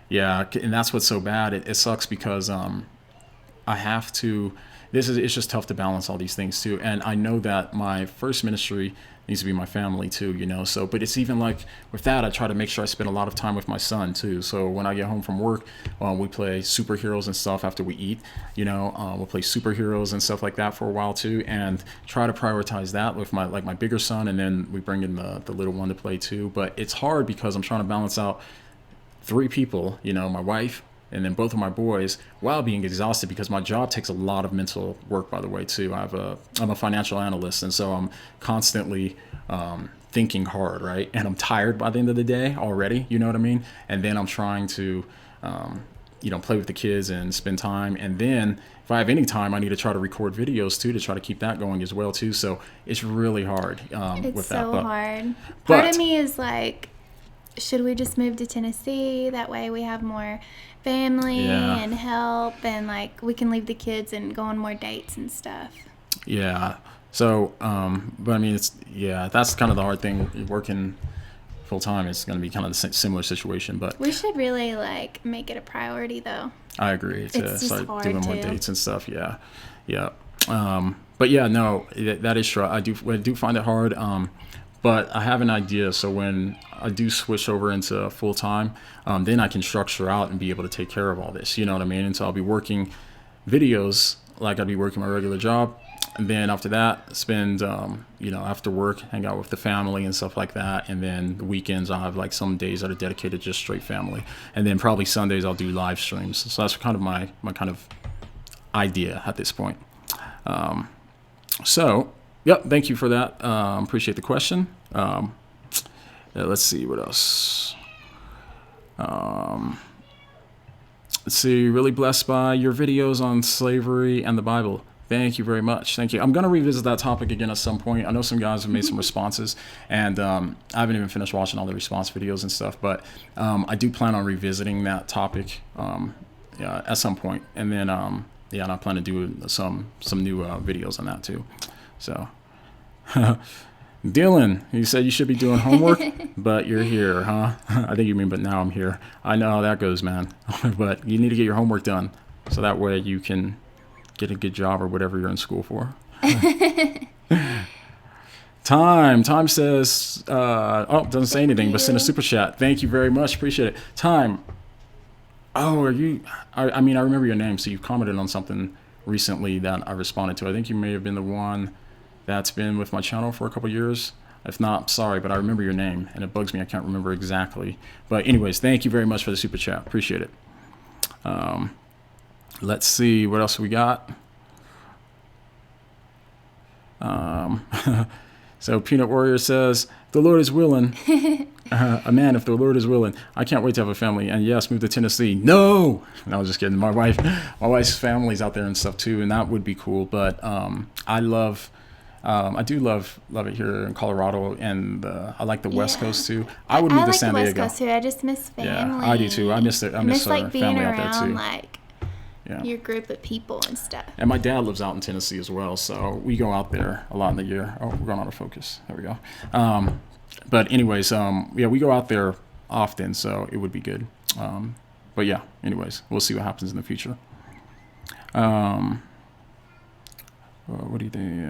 Yeah, and that's what's so bad. It sucks because I have to. It's just tough to balance all these things too. And I know that my first ministry needs to be my family too, so, but it's even like with that, I try to make sure I spend a lot of time with my son too. So when I get home from work, we play superheroes and stuff after we eat, we'll play superheroes and stuff like that for a while too, and try to prioritize that with my bigger son. And then we bring in the little one to play too. But it's hard because I'm trying to balance out 3 people, my wife, and then both of my boys, while being exhausted, because my job takes a lot of mental work, by the way, too. I'm a financial analyst, and so I'm constantly thinking hard, right? And I'm tired by the end of the day already, you know what I mean? And then I'm trying to, play with the kids and spend time. And then if I have any time, I need to try to record videos, too, to try to keep that going as well, too. So it's really hard with that. It's so hard. Part of me is like, should we just move to Tennessee? That way we have more family and help, and like we can leave the kids and go on more dates and stuff. Yeah. So, but I mean, that's kind of the hard thing. Working full time is going to be kind of the similar situation, but we should really like make it a priority, though. I agree. To start doing more dates and stuff. Yeah. But yeah, no, that is true. I do find it hard. But I have an idea, so when I do switch over into full time, then I can structure out and be able to take care of all this. You know what I mean? And so I'll be working videos like I'd be working my regular job, and then after that, spend after work, hang out with the family and stuff like that. And then the weekends, I'll have like some days that are dedicated just straight family, and then probably Sundays I'll do live streams. So that's kind of my kind of idea at this point. Yep, thank you for that. Appreciate the question. Let's see what else. Let's see. Really blessed by your videos on slavery and the Bible. Thank you very much. Thank you. I'm going to revisit that topic again at some point. I know some guys have made some responses, and I haven't even finished watching all the response videos and stuff, but I do plan on revisiting that topic at some point. And then, and I plan to do some new videos on that too. So, Dylan, you said you should be doing homework, but you're here, huh? I think you mean, but now I'm here. I know how that goes, man. But you need to get your homework done, so that way you can get a good job or whatever you're in school for. Time says, doesn't say anything, but send a super chat. Thank you very much. Appreciate it. Time. Oh, are you? I mean, I remember your name, so you've commented on something recently that I responded to. I think you may have been the one that's been with my channel for a couple years. If not, sorry, but I remember your name, and it bugs me. I can't remember exactly. But anyways, thank you very much for the super chat. Appreciate it. Let's see what else we got. So Peanut Warrior says, the Lord is willing. A man, if the Lord is willing. I can't wait to have a family. And yes, move to Tennessee. No, I was just kidding. My wife's family's out there and stuff too, and that would be cool. But I do love it here in Colorado, and I like the West Coast too. I would move to San Diego. I like the West Coast too. I just miss family. Yeah, I do too. I miss like being family around, out there too. like your group of people and stuff. And my dad lives out in Tennessee as well, so we go out there a lot in the year. Oh, we're going out of focus. There we go. But anyways, we go out there often, so it would be good. But yeah, anyways, we'll see what happens in the future. What do you think?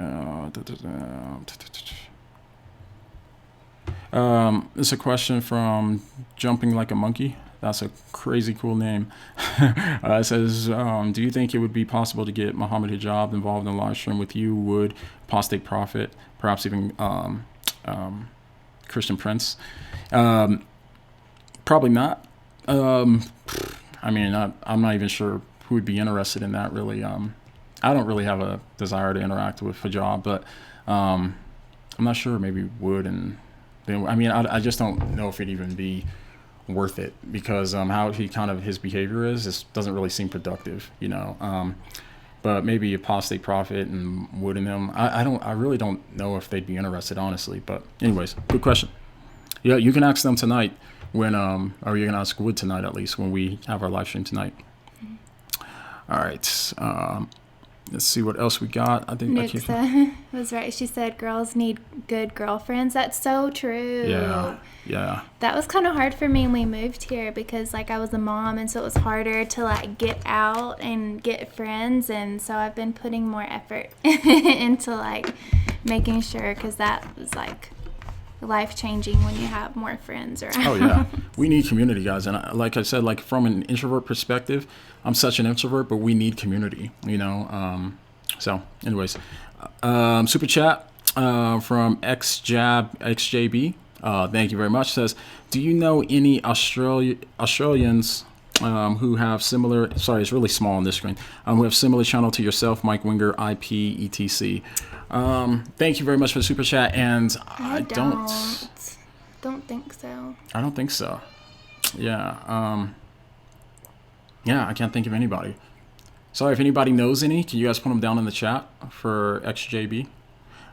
It's a question from Jumping Like a Monkey. That's a crazy cool name. It says, do you think it would be possible to get Muhammad Hijab involved in a live stream with you, Wood, Apostate Prophet, perhaps even Christian Prince? Probably not. I mean, I'm not even sure who would be interested in that, really. I don't really have a desire to interact with Hijab, but I'm not sure. Maybe Wood and... I mean, I just don't know if it'd even be worth it, because how he kind of his behavior is doesn't really seem productive, you know. But maybe Apostate Prophet and Wood and them, I really don't know if they'd be interested, honestly. But anyways, good question. Yeah, you can ask them tonight when or you can ask Wood tonight, at least, when we have our live stream tonight. All right. Let's see what else we got. I think Nixa was right. She said girls need good girlfriends. That's so true. Yeah. That was kind of hard for me when we moved here, because like I was a mom, and so it was harder to like get out and get friends, and so I've been putting more effort into like making sure, because that was like life-changing when you have more friends around. Oh yeah, we need community, guys. And like I said, like from an introvert perspective, I'm such an introvert, but we need community, you know. So anyways, super chat from XJB, thank you very much, says, do you know any Australians who have similar, sorry, it's really small on this screen, who have similar channel to yourself, Mike Winger, IP, etc? Thank you very much for the super chat, and I don't think so. I don't think so. Yeah. I can't think of anybody. Sorry, if anybody knows any, can you guys put them down in the chat for XJB?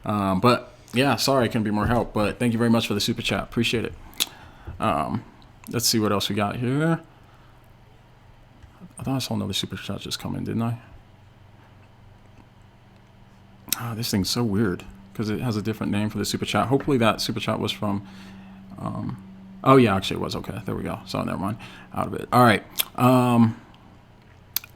But yeah, sorry I couldn't be more help, but thank you very much for the super chat. Appreciate it. Let's see what else we got here. I thought I saw another super chat just come in, didn't I? Oh, this thing's so weird because it has a different name for the super chat. Hopefully that super chat was from... oh, yeah, actually it was. Okay, there we go. So never mind. Out of it. All right.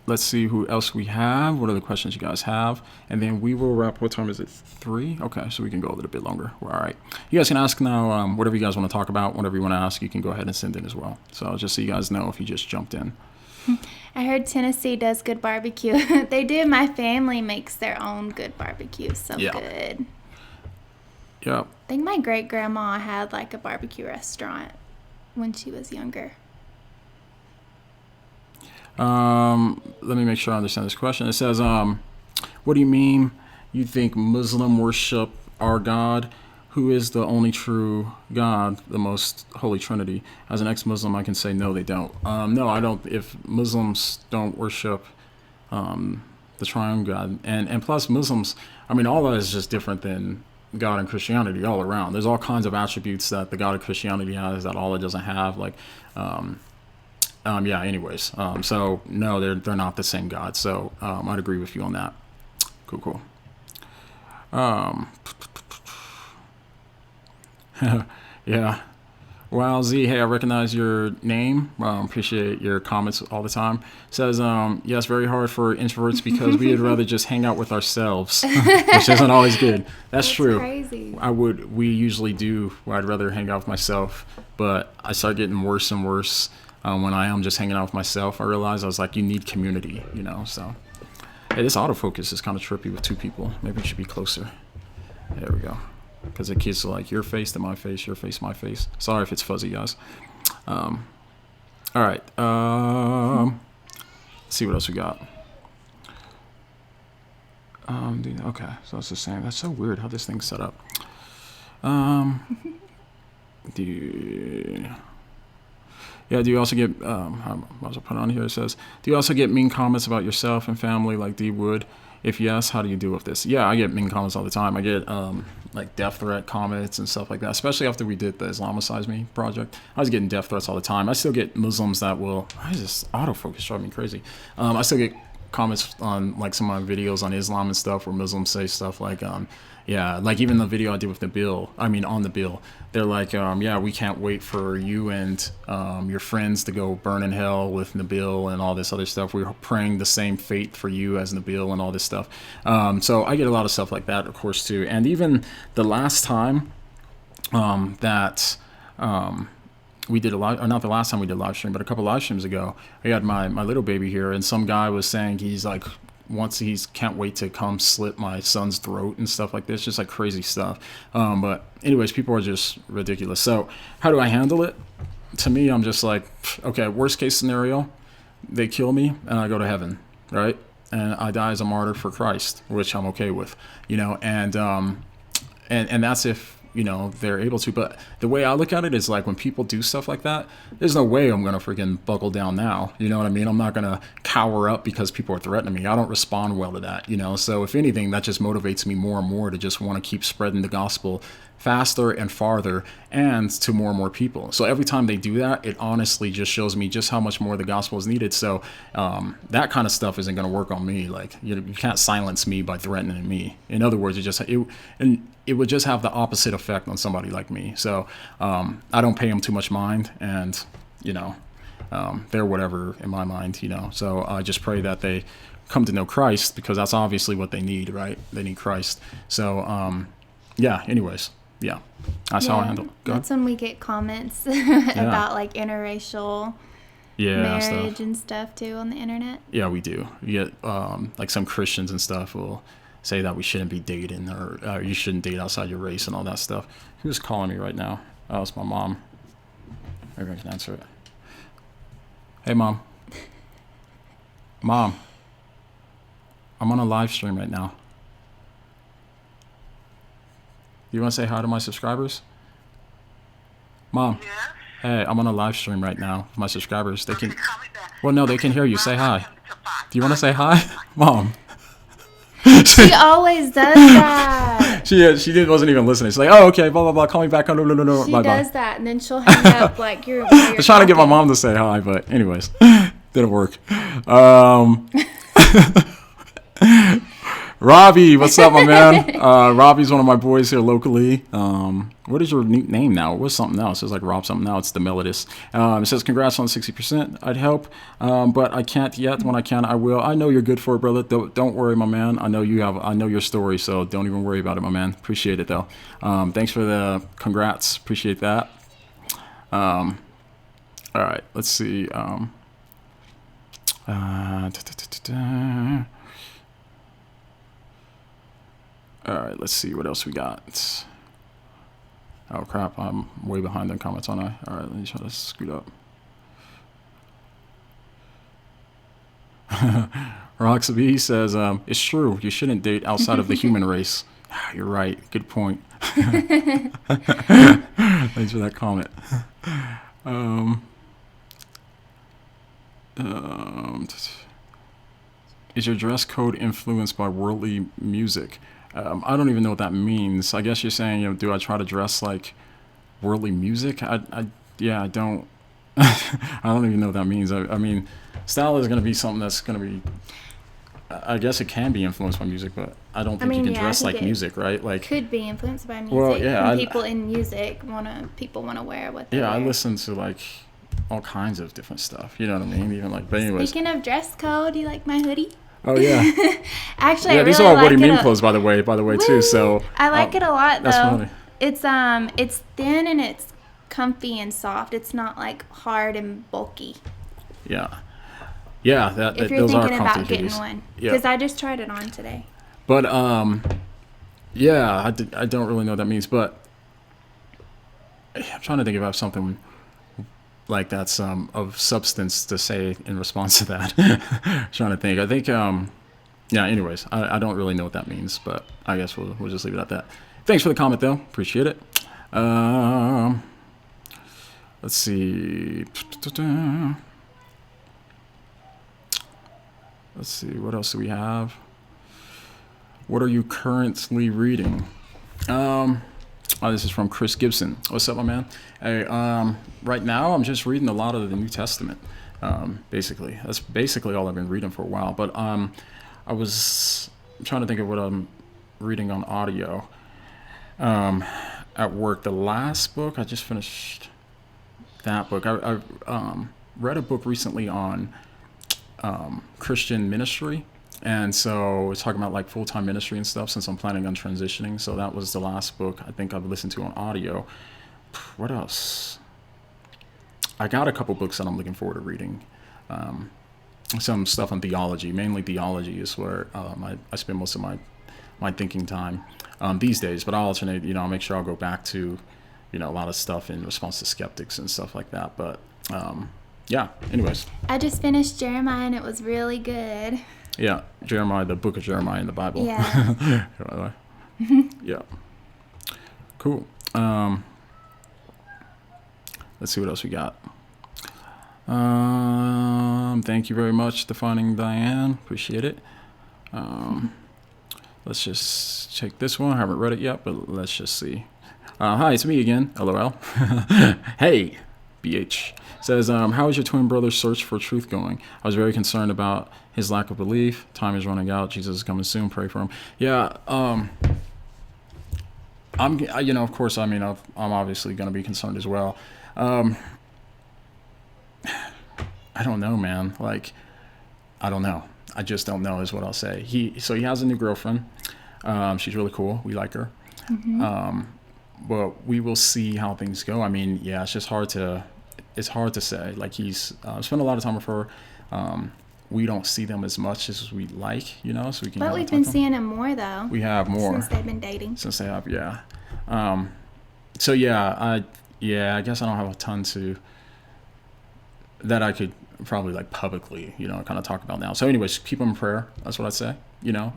Let's see who else we have. What are the questions you guys have? And then we will wrap. What time is it? 3? Okay, so we can go a little bit longer. All right. You guys can ask now whatever you guys want to talk about. Whatever you want to ask, you can go ahead and send in as well. So just so you guys know if you just jumped in. I heard Tennessee does good barbecue. They do. My family makes their own good barbecue. So good. Yep. I think my great-grandma had like a barbecue restaurant when she was younger. Let me make sure I understand this question. It says, what do you mean you think Muslim worship our God? Who is the only true God, the most holy Trinity? As an ex-Muslim, I can say no, they don't. No, I don't. If Muslims don't worship the triune God, and plus Muslims, I mean, all that is just different than God and Christianity all around. There's all kinds of attributes that the God of Christianity has that Allah doesn't have, like anyways, so no, they're not the same God. So I'd agree with you on that. Cool. Yeah. Wow, Z, hey, I recognize your name. Appreciate your comments all the time. Says, yes, very hard for introverts because we'd rather just hang out with ourselves, which isn't always good. That's true. Crazy. We usually do. I'd rather hang out with myself, but I start getting worse and worse when I am just hanging out with myself. I realized I was like, you need community, you know, so. Hey, this autofocus is kind of trippy with 2 people. Maybe it should be closer. There we go. Because it keeps like your face to my face, your face, my face. Sorry if it's fuzzy, guys. All right. Let's see what else we got. Okay, so it's the same. That's so weird how this thing's set up. Do you also get, I also put on here, it says, do you also get mean comments about yourself and family like D would? If yes, how do you deal with this? Yeah, I get mean comments all the time. I get like death threat comments and stuff like that, especially after we did the Islamicize Me project. I was getting death threats all the time. I still get Muslims that will, why is this autofocus driving me crazy? I still get comments on like some of my videos on Islam and stuff, where Muslims say stuff like, yeah, like even the video I did with Nabil, I mean on Nabil, they're like, yeah, we can't wait for you and your friends to go burn in hell with Nabil and all this other stuff. We're praying the same fate for you as Nabil and all this stuff. So I get a lot of stuff like that, of course, too. And even the last time that we did a live, or not the last time we did live stream, but a couple live streams ago, I had my little baby here, and some guy was saying he's like, can't wait to come slit my son's throat and stuff like this, just like crazy stuff. But anyways, people are just ridiculous. So how do I handle it? To me, I'm just like, okay, worst case scenario, they kill me and I go to heaven, right? And I die as a martyr for Christ, which I'm okay with, and that's if, they're able to. But the way I look at it is like, when people do stuff like that, there's no way I'm going to freaking buckle down now. You know what I mean? I'm not going to cower up because people are threatening me. I don't respond well to that, So if anything, that just motivates me more and more to just want to keep spreading the gospel faster and farther and to more and more people. So every time they do that, it honestly just shows me just how much more the gospel is needed. So that kind of stuff isn't going to work on me. Like, you can't silence me by threatening me. In other words, it would just have the opposite effect on somebody like me. So I don't pay them too much mind, and they're whatever in my mind. So I just pray that they come to know Christ, because that's obviously what they need, right? They need Christ. So yeah, anyways, yeah, that's how I handle it. That's when we get comments about like interracial marriage and stuff too on the internet. Yeah, we do. You get like some Christians and stuff will say that we shouldn't be dating, or you shouldn't date outside your race and all that stuff. Who's calling me right now? Oh, it's my mom. Maybe I can answer it. Hey, Mom. Mom. I'm on a live stream right now. You want to say hi to my subscribers? Mom. Yeah. Hey, I'm on a live stream right now with my subscribers. They can. Well, no, they can hear you. Say hi. Do you want to say hi, Mom? She always does that. She wasn't even listening. She's like, oh, okay, blah blah blah. Call me back. Oh, no. She bye, does bye. That, and then she'll hang up like you're. I was trying to get my mom to say hi, but anyways, didn't work. Robbie, what's up, my man? Robbie's one of my boys here locally. What is your name now? It was something else. It's like Rob something now. It's the Melodist. It says, congrats on 60%. I'd help, but I can't yet. When I can, I will. I know you're good for it, brother. Don't worry, my man. I know your story, so don't even worry about it, my man. Appreciate it, though. Thanks for the congrats. Appreciate that. All right, let's see. All right, let's see what else we got. Oh, crap. I'm way behind on comments, aren't I? All right, let me try to scoot up. Roxaby says, it's true. You shouldn't date outside of the human race. You're right. Good point. Thanks for that comment. Is your dress code influenced by worldly music? I don't even know what that means. I guess you're saying, do I try to dress like worldly music? I don't. I don't even know what that means. I mean, style is going to be something that's going to be. I guess it can be influenced by music, but I don't think you can dress like music, right? Like, could be influenced by music. Well, yeah, people in music people want to wear what they wear. I listen to like all kinds of different stuff. You know what I mean? Even like, but anyways. Speaking of dress code, do you like my hoodie? Oh yeah. Actually, yeah, I these really are all like Whaddo You Meme it. clothes, by the way, too. So I like it a lot, though. That's funny. It's thin and it's comfy and soft. It's not like hard and bulky. Yeah. If you're those are thinking comfy about getting hoodies. one, because I just tried it on today. But I don't really know what that means, but I'm trying to think about something like that's of substance to say in response to that. Trying to think. I think anyways, I don't really know what that means, but I guess we'll just leave it at that. Thanks for the comment, though. Appreciate it. Let's see. Let's see, what else do we have? What are you currently reading? This is from Chris Gibson. What's up, my man? Hey, right now I'm just reading a lot of the New Testament. Basically, that's basically all I've been reading for a while. But I was trying to think of what I'm reading on audio. At work, the last book I just finished. That book. I read a book recently on Christian ministry. And so it's talking about like full-time ministry and stuff since I'm planning on transitioning. So that was the last book I think I've listened to on audio. What else? I got a couple books that I'm looking forward to reading. Some stuff on theology. Mainly theology is where I spend most of my thinking time these days. But I'll alternate, I'll make sure I'll go back to, a lot of stuff in response to skeptics and stuff like that. But yeah, anyways. I just finished Jeremiah and it was really good. Yeah, Jeremiah, the book of Jeremiah in the Bible. Yeah. Yeah. Cool. Let's see what else we got. Thank you very much, Defining Diane. Appreciate it. Let's just check this one. I haven't read it yet, but let's just see. Hi, it's me again. LOL. Hey, BH. Says, how is your twin brother's search for truth going? I was very concerned about his lack of belief. Time is running out. Jesus is coming soon. Pray for him. Yeah. I'm, of course, I'm obviously going to be concerned as well. I don't know, man. Like, I don't know. I just don't know is what I'll say. He has a new girlfriend. She's really cool. We like her. Mm-hmm. But we will see how things go. I mean, yeah, it's hard to say. Like, he's spent a lot of time with her. We don't see them as much as we'd like, so we can. But we've been seeing them more, though. We have more. Since they've been dating. Since they have, yeah. So, yeah, I guess I don't have a ton that I could probably, like, publicly, kind of talk about now. So, anyways, keep them in prayer. That's what I'd say,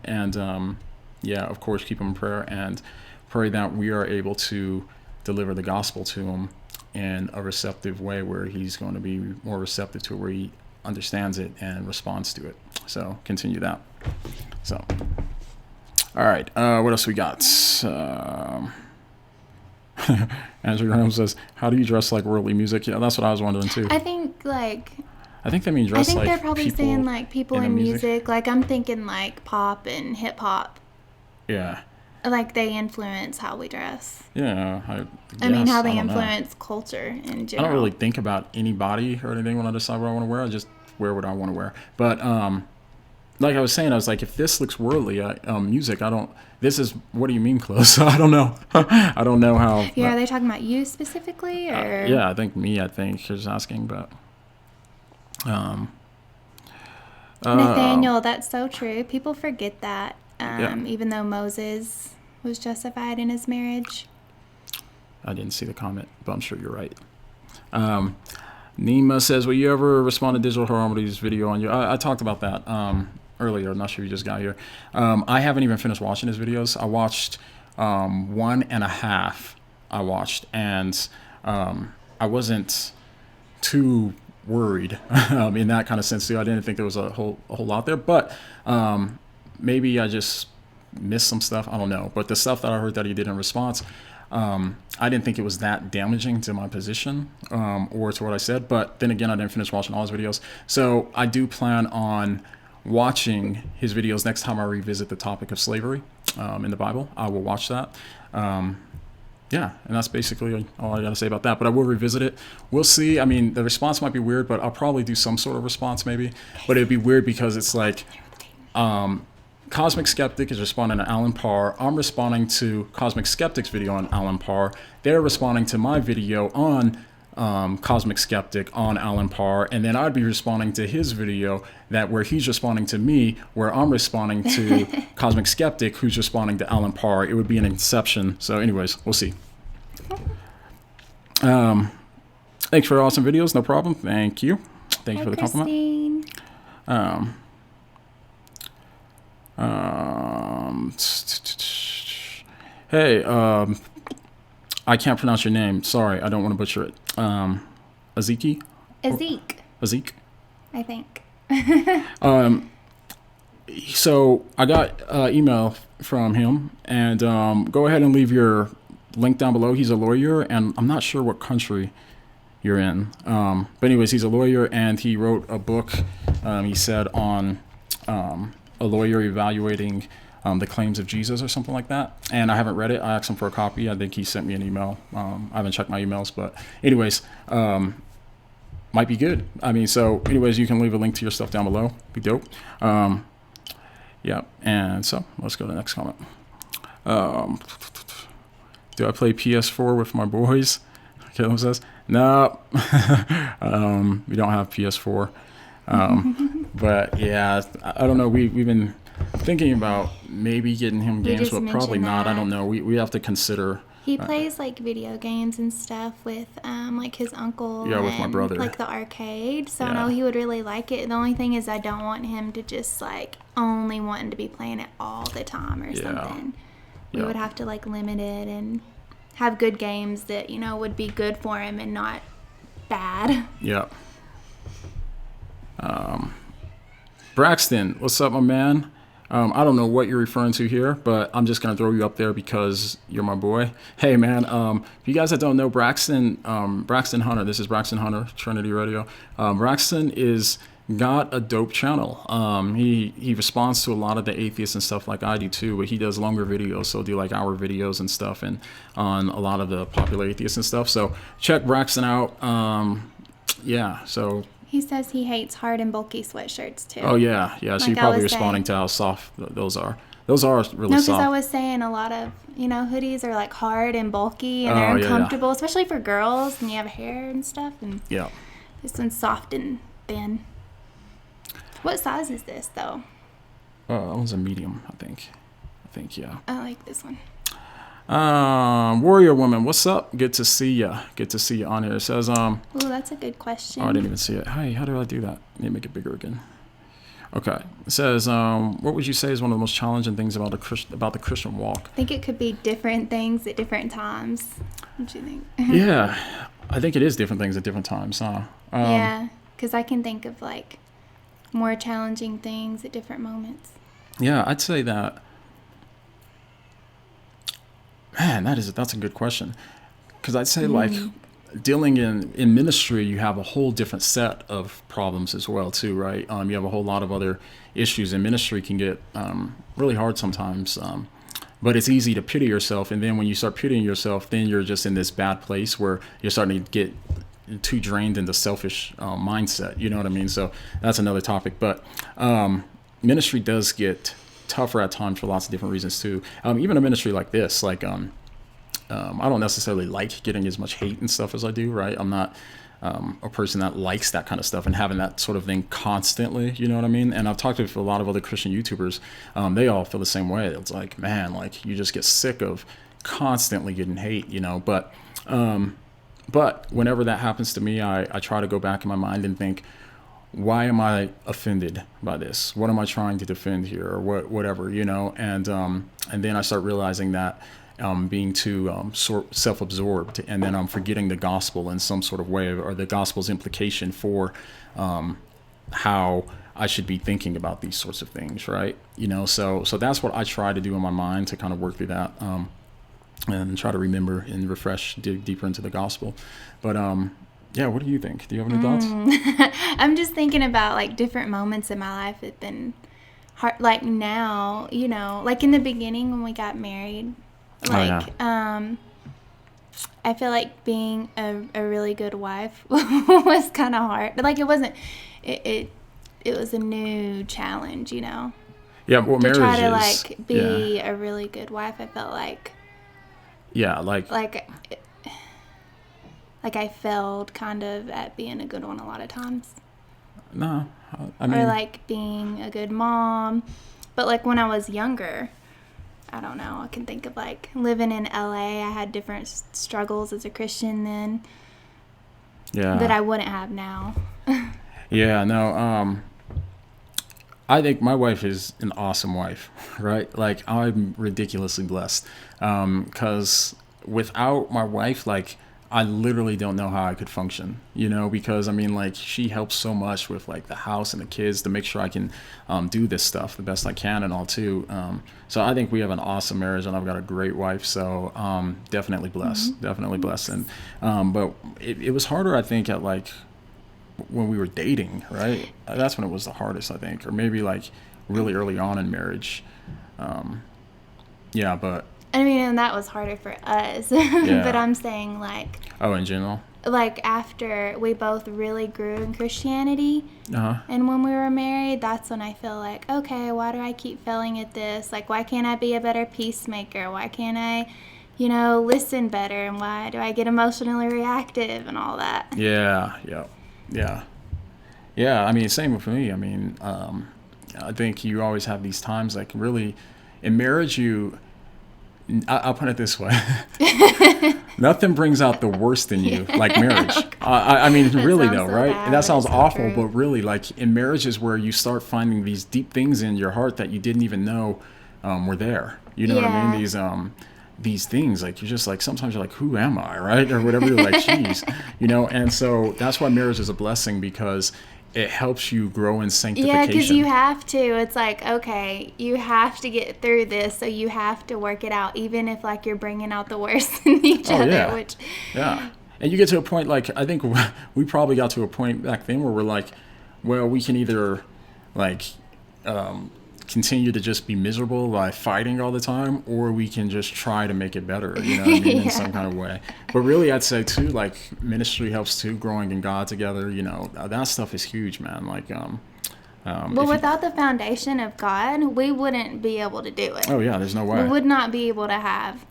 And, yeah, of course, keep them in prayer and pray that we are able to deliver the gospel to him in a receptive way where he's going to be more receptive to it, where he understands it and responds to it. So continue that. So, all right. What else we got? Andrew Graham says, how do you dress like worldly music? Yeah, that's what I was wondering too. I think they mean dress like. I think they're probably saying like people in music. Like, I'm thinking like pop and hip hop. Yeah. Like, they influence how we dress. Yeah. I mean, how they influence culture in general. I don't really think about anybody or anything when I decide what I want to wear. I just wear what I want to wear. But like I was saying, I was like, if this looks worldly, music, this is What Do You Meme clothes. So I don't know. I don't know how. Yeah, are they talking about you specifically? Or? Yeah, I think she's asking, but. Nathaniel, that's so true. People forget that. Yeah. Even though Moses was justified in his marriage. I didn't see the comment, but I'm sure you're right. Nima says, will you ever respond to Digital Harmony's video on you? I talked about that earlier. I'm not sure you just got here. I haven't even finished watching his videos. I watched 1.5. And I wasn't too worried in that kind of sense too. I didn't think there was a whole lot there, but maybe I just missed some stuff. I don't know. But the stuff that I heard that he did in response, I didn't think it was that damaging to my position or to what I said. But then again, I didn't finish watching all his videos. So I do plan on watching his videos next time I revisit the topic of slavery in the Bible. I will watch that. Yeah, and that's basically all I got to say about that. But I will revisit it. We'll see. I mean, the response might be weird, but I'll probably do some sort of response maybe. But it'd be weird because it's like... Cosmic Skeptic is responding to Alan Parr. I'm responding to Cosmic Skeptic's video on Alan Parr. They're responding to my video on Cosmic Skeptic on Alan Parr. And then I'd be responding to his video where he's responding to me, where I'm responding to Cosmic Skeptic, who's responding to Alan Parr. It would be an inception. So anyways, we'll see. Thanks for awesome videos. No problem. Thank you. Thank you for the compliment. Hey, I can't pronounce your name. Sorry, I don't want to butcher it. Aziki? Azik? I think. So I got email from him, and go ahead and leave your link down below. He's a lawyer, and I'm not sure what country you're in. But anyways, he's a lawyer, and he wrote a book, he said, on a lawyer evaluating the claims of Jesus or something like that. And I haven't read it. I asked him for a copy. I think he sent me an email. I haven't checked my emails, but anyways, might be good. I mean, so anyways, you can leave a link to your stuff down below. Be dope. Yeah. And so let's go to the next comment. Do I play PS4 with my boys? Caleb says, no. We don't have PS4. But yeah, I don't know. We've been thinking about maybe getting him games, but probably not. I don't know. We have to consider. He plays like video games and stuff with like his uncle. Yeah, with my brother. Like the arcade. So no, he would really like it. The only thing is I don't want him to just like only wanting to be playing it all the time or something. We would have to like limit it and have good games that, you know, would be good for him and not bad. Yeah. Braxton, what's up, my man? I don't know what you're referring to here, but I'm just going to throw you up there because you're my boy. Hey, man, if you guys that don't know Braxton Hunter, this is Braxton Hunter, Trinity Radio. Braxton is got a dope channel. He responds to a lot of the atheists and stuff like I do too, but he does longer videos, so do like hour videos and stuff, and on a lot of the popular atheists and stuff. So check Braxton out. Yeah, so... He says he hates hard and bulky sweatshirts too. Oh yeah. So you're probably responding to how soft those are. Those are really soft. No, because I was saying a lot of, you know, hoodies are like hard and bulky and they're uncomfortable, especially for girls and you have hair and stuff. And this one's soft and thin. What size is this though? That one's a medium, I think. Yeah. I like this one. Warrior Woman, what's up? Good to see ya. Good to see you on here. It says, oh, that's a good question. Oh, I didn't even see it. Hey, how do I do that? I need to make it bigger again. Okay. It says, what would you say is one of the most challenging things about the Christian walk? I think it could be different things at different times. What do you think? Yeah, I think it is different things at different times, huh? Yeah, because I can think of like more challenging things at different moments. Yeah, I'd say that. Man, that's a good question. Because I'd say like dealing in ministry, you have a whole different set of problems as well too, right? You have a whole lot of other issues, and ministry can get really hard sometimes. But it's easy to pity yourself, and then when you start pitying yourself, then you're just in this bad place where you're starting to get too drained into selfish mindset. You know what I mean? So that's another topic. But ministry does get tougher at times for lots of different reasons too. Even a ministry like this, like I don't necessarily like getting as much hate and stuff as I do, right? I'm not a person that likes that kind of stuff and having that sort of thing constantly, you know what I mean? And I've talked to a lot of other Christian YouTubers. They all feel the same way. It's like, man, like you just get sick of constantly getting hate, you know? But whenever that happens to me, I try to go back in my mind and think, why am I offended by this? What am I trying to defend here, or whatever, you know? And then I start realizing that being too self-absorbed, and then I'm forgetting the gospel in some sort of way, or the gospel's implication for how I should be thinking about these sorts of things, right? You know, so that's what I try to do in my mind to kind of work through that and try to remember and refresh, dig deeper into the gospel. But yeah, what do you think? Do you have any thoughts? I'm just thinking about like different moments in my life that have been hard. Like now, you know, like in the beginning when we got married, like I feel like being a really good wife was kind of hard. But like it wasn't. It was a new challenge, you know. Yeah, well, marriage is. To try to like be a really good wife, I felt like. Yeah, like I failed kind of at being a good one a lot of times. No, I mean... Or like being a good mom. But like when I was younger, I don't know, I can think of like living in LA, I had different struggles as a Christian then. Yeah. That I wouldn't have now. Yeah, no, I think my wife is an awesome wife, right? Like I'm ridiculously blessed. 'Cause without my wife, like I literally don't know how I could function, because I mean, like, she helps so much with like the house and the kids to make sure I can do this stuff the best I can and all too. So I think we have an awesome marriage, and I've got a great wife. So definitely blessed, definitely blessed. And but it was harder, I think, at like when we were dating, right? That's when it was the hardest, I think, or maybe like really early on in marriage. Yeah, but I mean, and that was harder for us. Yeah. But I'm saying, like, in general. Like, after we both really grew in Christianity, Uh-huh. and when we were married, that's when I feel like, okay, why do I keep failing at this? Like, why can't I be a better peacemaker? Why can't I, listen better? And why do I get emotionally reactive and all that? Yeah. I mean, same with me. I mean, I think you always have these times, like, really, in marriage, I'll put it this way. Nothing brings out the worst in you like marriage. I mean, really though, so right? bad, That sounds but it's so awful, true. but really, like, in marriage is where you start finding these deep things in your heart that you didn't even know were there. You know what I mean? These things, like, you're just like, sometimes you're like, who am I, right? Or whatever. You're like, geez, and so that's why marriage is a blessing, because it helps you grow in sanctification. Yeah, because you have to. It's like, okay, you have to get through this, so you have to work it out, even if, like, you're bringing out the worst in each other. Yeah. Which, Yeah. And you get to a point, like, I think we probably got to a point back then where we're like, well, we can either, like, continue to just be miserable by fighting all the time, or we can just try to make it better, you know what I mean, in some kind of way. But really, I'd say too, like, ministry helps too, growing in God together, that stuff is huge, man. Like, well, without the foundation of God, we wouldn't be able to do it. Oh yeah, there's no way. We would not be able to have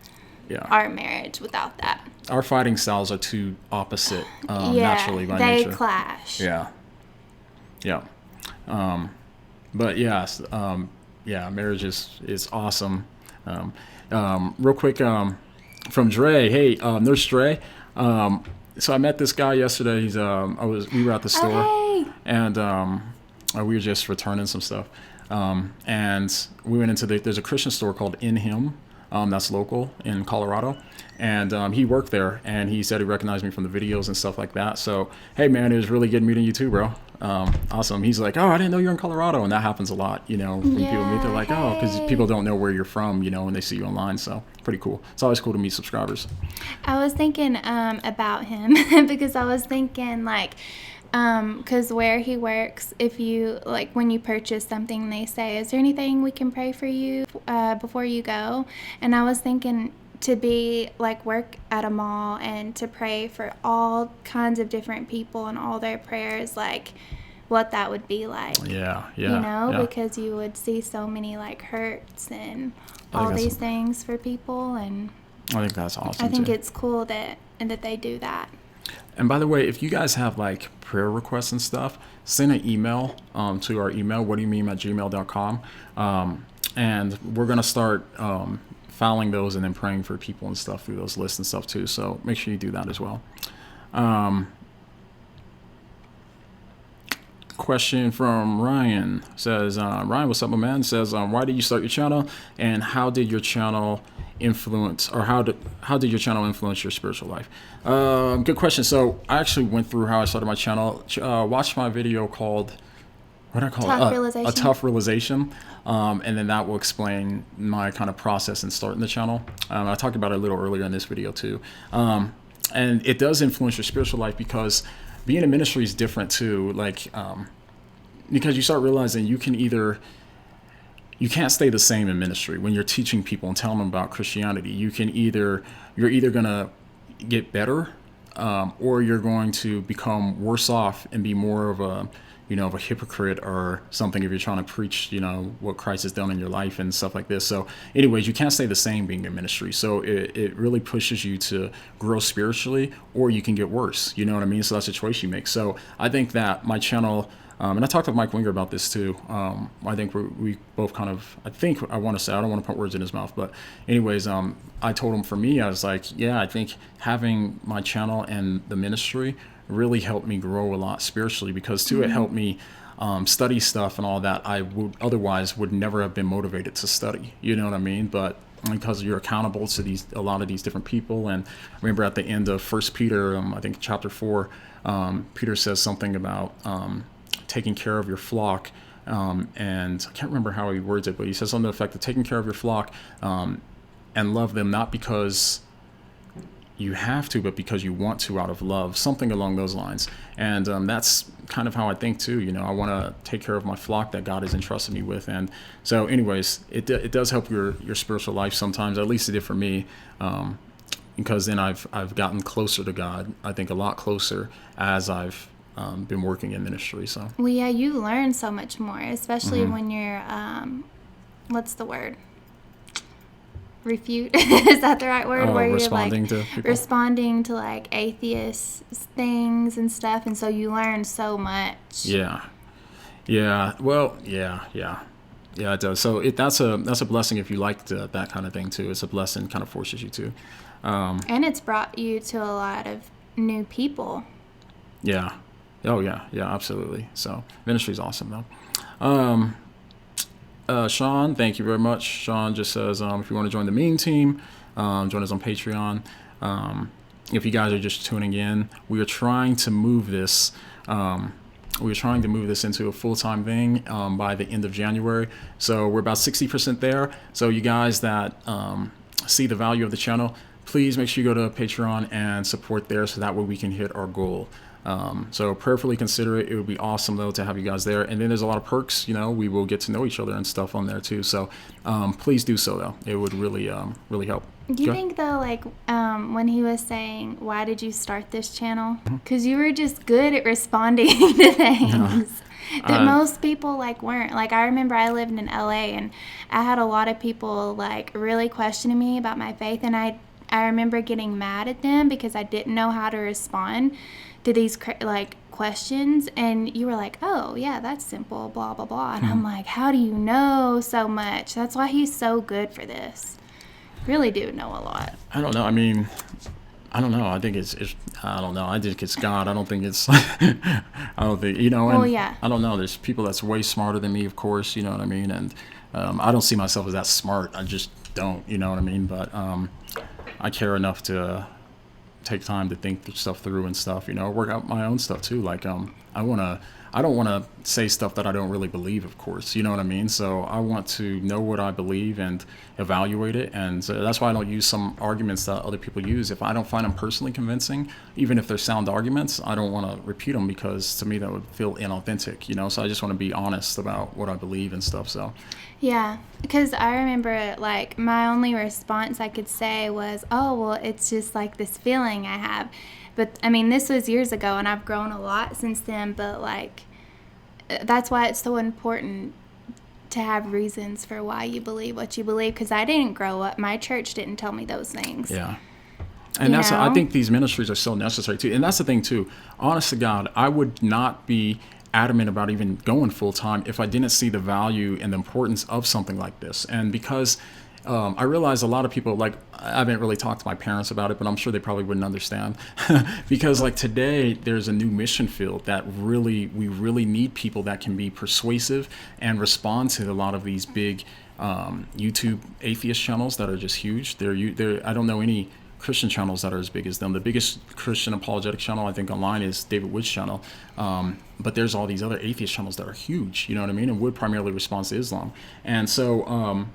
our marriage without that. Our fighting styles are too opposite, naturally by nature. They clash. Yeah. But yes, marriage is awesome. Real quick, from Dre. Hey, Nurse Dre. So I met this guy yesterday. We were at the store, and we were just returning some stuff. And we went into there's a Christian store called In Him, that's local in Colorado. And he worked there, and he said he recognized me from the videos and stuff like that. So, hey, man, it was really good meeting you too, bro. Awesome. He's like, oh, I didn't know you're in Colorado. And that happens a lot, when people meet. They're like, oh, because people don't know where you're from, when they see you online. So, pretty cool. It's always cool to meet subscribers. I was thinking about him because I was thinking, like, because where he works, if you, like, when you purchase something, they say, is there anything we can pray for you before you go? And I was thinking to be, like, work at a mall and to pray for all kinds of different people and all their prayers, like, what that would be like. Yeah. Because you would see so many, like, hurts and all these things for people. And I think that's awesome, I think it's cool that they do that. And by the way, if you guys have, like, prayer requests and stuff, send an email to our email, whadoyoumeme@gmail.com. And we're going to start filing those and then praying for people and stuff through those lists and stuff too. So make sure you do that as well. Question from Ryan says, Ryan, what's up, my man? Says, why did you start your channel, and how did your channel influence, or how did your channel influence your spiritual life? Good question. So I actually went through how I started my channel. Watched my video called, what do I call it? A tough realization. And then that will explain my kind of process in starting the channel. I talked about it a little earlier in this video too. And it does influence your spiritual life, because being in ministry is different too. Like, because you start realizing you can't stay the same in ministry when you're teaching people and telling them about Christianity. You're either going to get better, or you're going to become worse off and be more of a hypocrite or something if you're trying to preach, what Christ has done in your life and stuff like this. So anyways, you can't stay the same being in ministry. So it really pushes you to grow spiritually, or you can get worse. You know what I mean? So that's a choice you make. So I think that my channel, and I talked with Mike Winger about this too. I think we both kind of, I don't want to put words in his mouth, but anyways, I told him, for me, I was like, yeah, I think having my channel and the ministry really helped me grow a lot spiritually, because too, it helped me study stuff and all that I would otherwise never have been motivated to study. You know what I mean? But because you're accountable to a lot of these different people. And remember at the end of First Peter, I think chapter 4, Peter says something about taking care of your flock. And I can't remember how he words it, but he says something to the effect of taking care of your flock and love them, not because you have to, but because you want to out of love, something along those lines. And that's kind of how I think too. I want to take care of my flock that God has entrusted me with. And so anyways, it does help your spiritual life sometimes, at least it did for me, because then I've gotten closer to God, I think a lot closer as I've been working in ministry. So well, yeah, you learn so much more, especially when you're what's the word, refute is that the right word? Where you're like responding to like atheist things and stuff, and so you learn so much. Well, it does. So that's a blessing if you like that kind of thing too. It's a blessing, kind of forces you to, and it's brought you to a lot of new people. Absolutely. So ministry is awesome though. Sean, thank you very much. Sean just says, if you want to join the meme team, join us on Patreon. If you guys are just tuning in, we are trying to move this. Into a full-time thing by the end of January. So we're about 60% there. So you guys that see the value of the channel, please make sure you go to Patreon and support there, so that way we can hit our goal. So prayerfully consider it. It would be awesome though to have you guys there. And then there's a lot of perks, we will get to know each other and stuff on there too. So please do so though. It would really help. Do you think though, like when he was saying, why did you start this channel? Because you were just good at responding to things that most people like weren't. Like I remember I lived in LA and I had a lot of people like really questioning me about my faith, and I remember getting mad at them because I didn't know how to respond to these like questions, and you were like, oh yeah, that's simple, blah blah blah, and I'm like, how do you know so much? That's why he's so good for this. Really do know a lot. I don't know. I mean, I don't know. I think it's I don't know. I think it's God. I don't think it's I don't think, and well, yeah. I don't know. There's people that's way smarter than me, of course, you know what I mean? And I don't see myself as that smart. I just don't, you know what I mean? But I care enough to take time to think stuff through and stuff, work out my own stuff too. Like I don't want to say stuff that I don't really believe, of course, you know what I mean? So I want to know what I believe and evaluate it. And that's why I don't use some arguments that other people use. If I don't find them personally convincing, even if they're sound arguments, I don't want to repeat them, because to me that would feel inauthentic, so I just want to be honest about what I believe and stuff. So yeah, because I remember like my only response I could say was, oh well, it's just like this feeling I have. But I mean, this was years ago, and I've grown a lot since then. But like, that's why it's so important to have reasons for why you believe what you believe. Because I didn't grow up. My church didn't tell me those things. Yeah. And I think these ministries are so necessary too. And that's the thing too. Honest to God, I would not be adamant about even going full time if I didn't see the value and the importance of something like this. And because I realize a lot of people, like, I haven't really talked to my parents about it, but I'm sure they probably wouldn't understand because like today there's a new mission field that we really need people that can be persuasive and respond to a lot of these big YouTube atheist channels that are just huge. I don't know any Christian channels that are as big as them. The biggest Christian apologetic channel I think online is David Wood's channel, but there's all these other atheist channels that are huge, you know what I mean? And Wood primarily responds to Islam. And so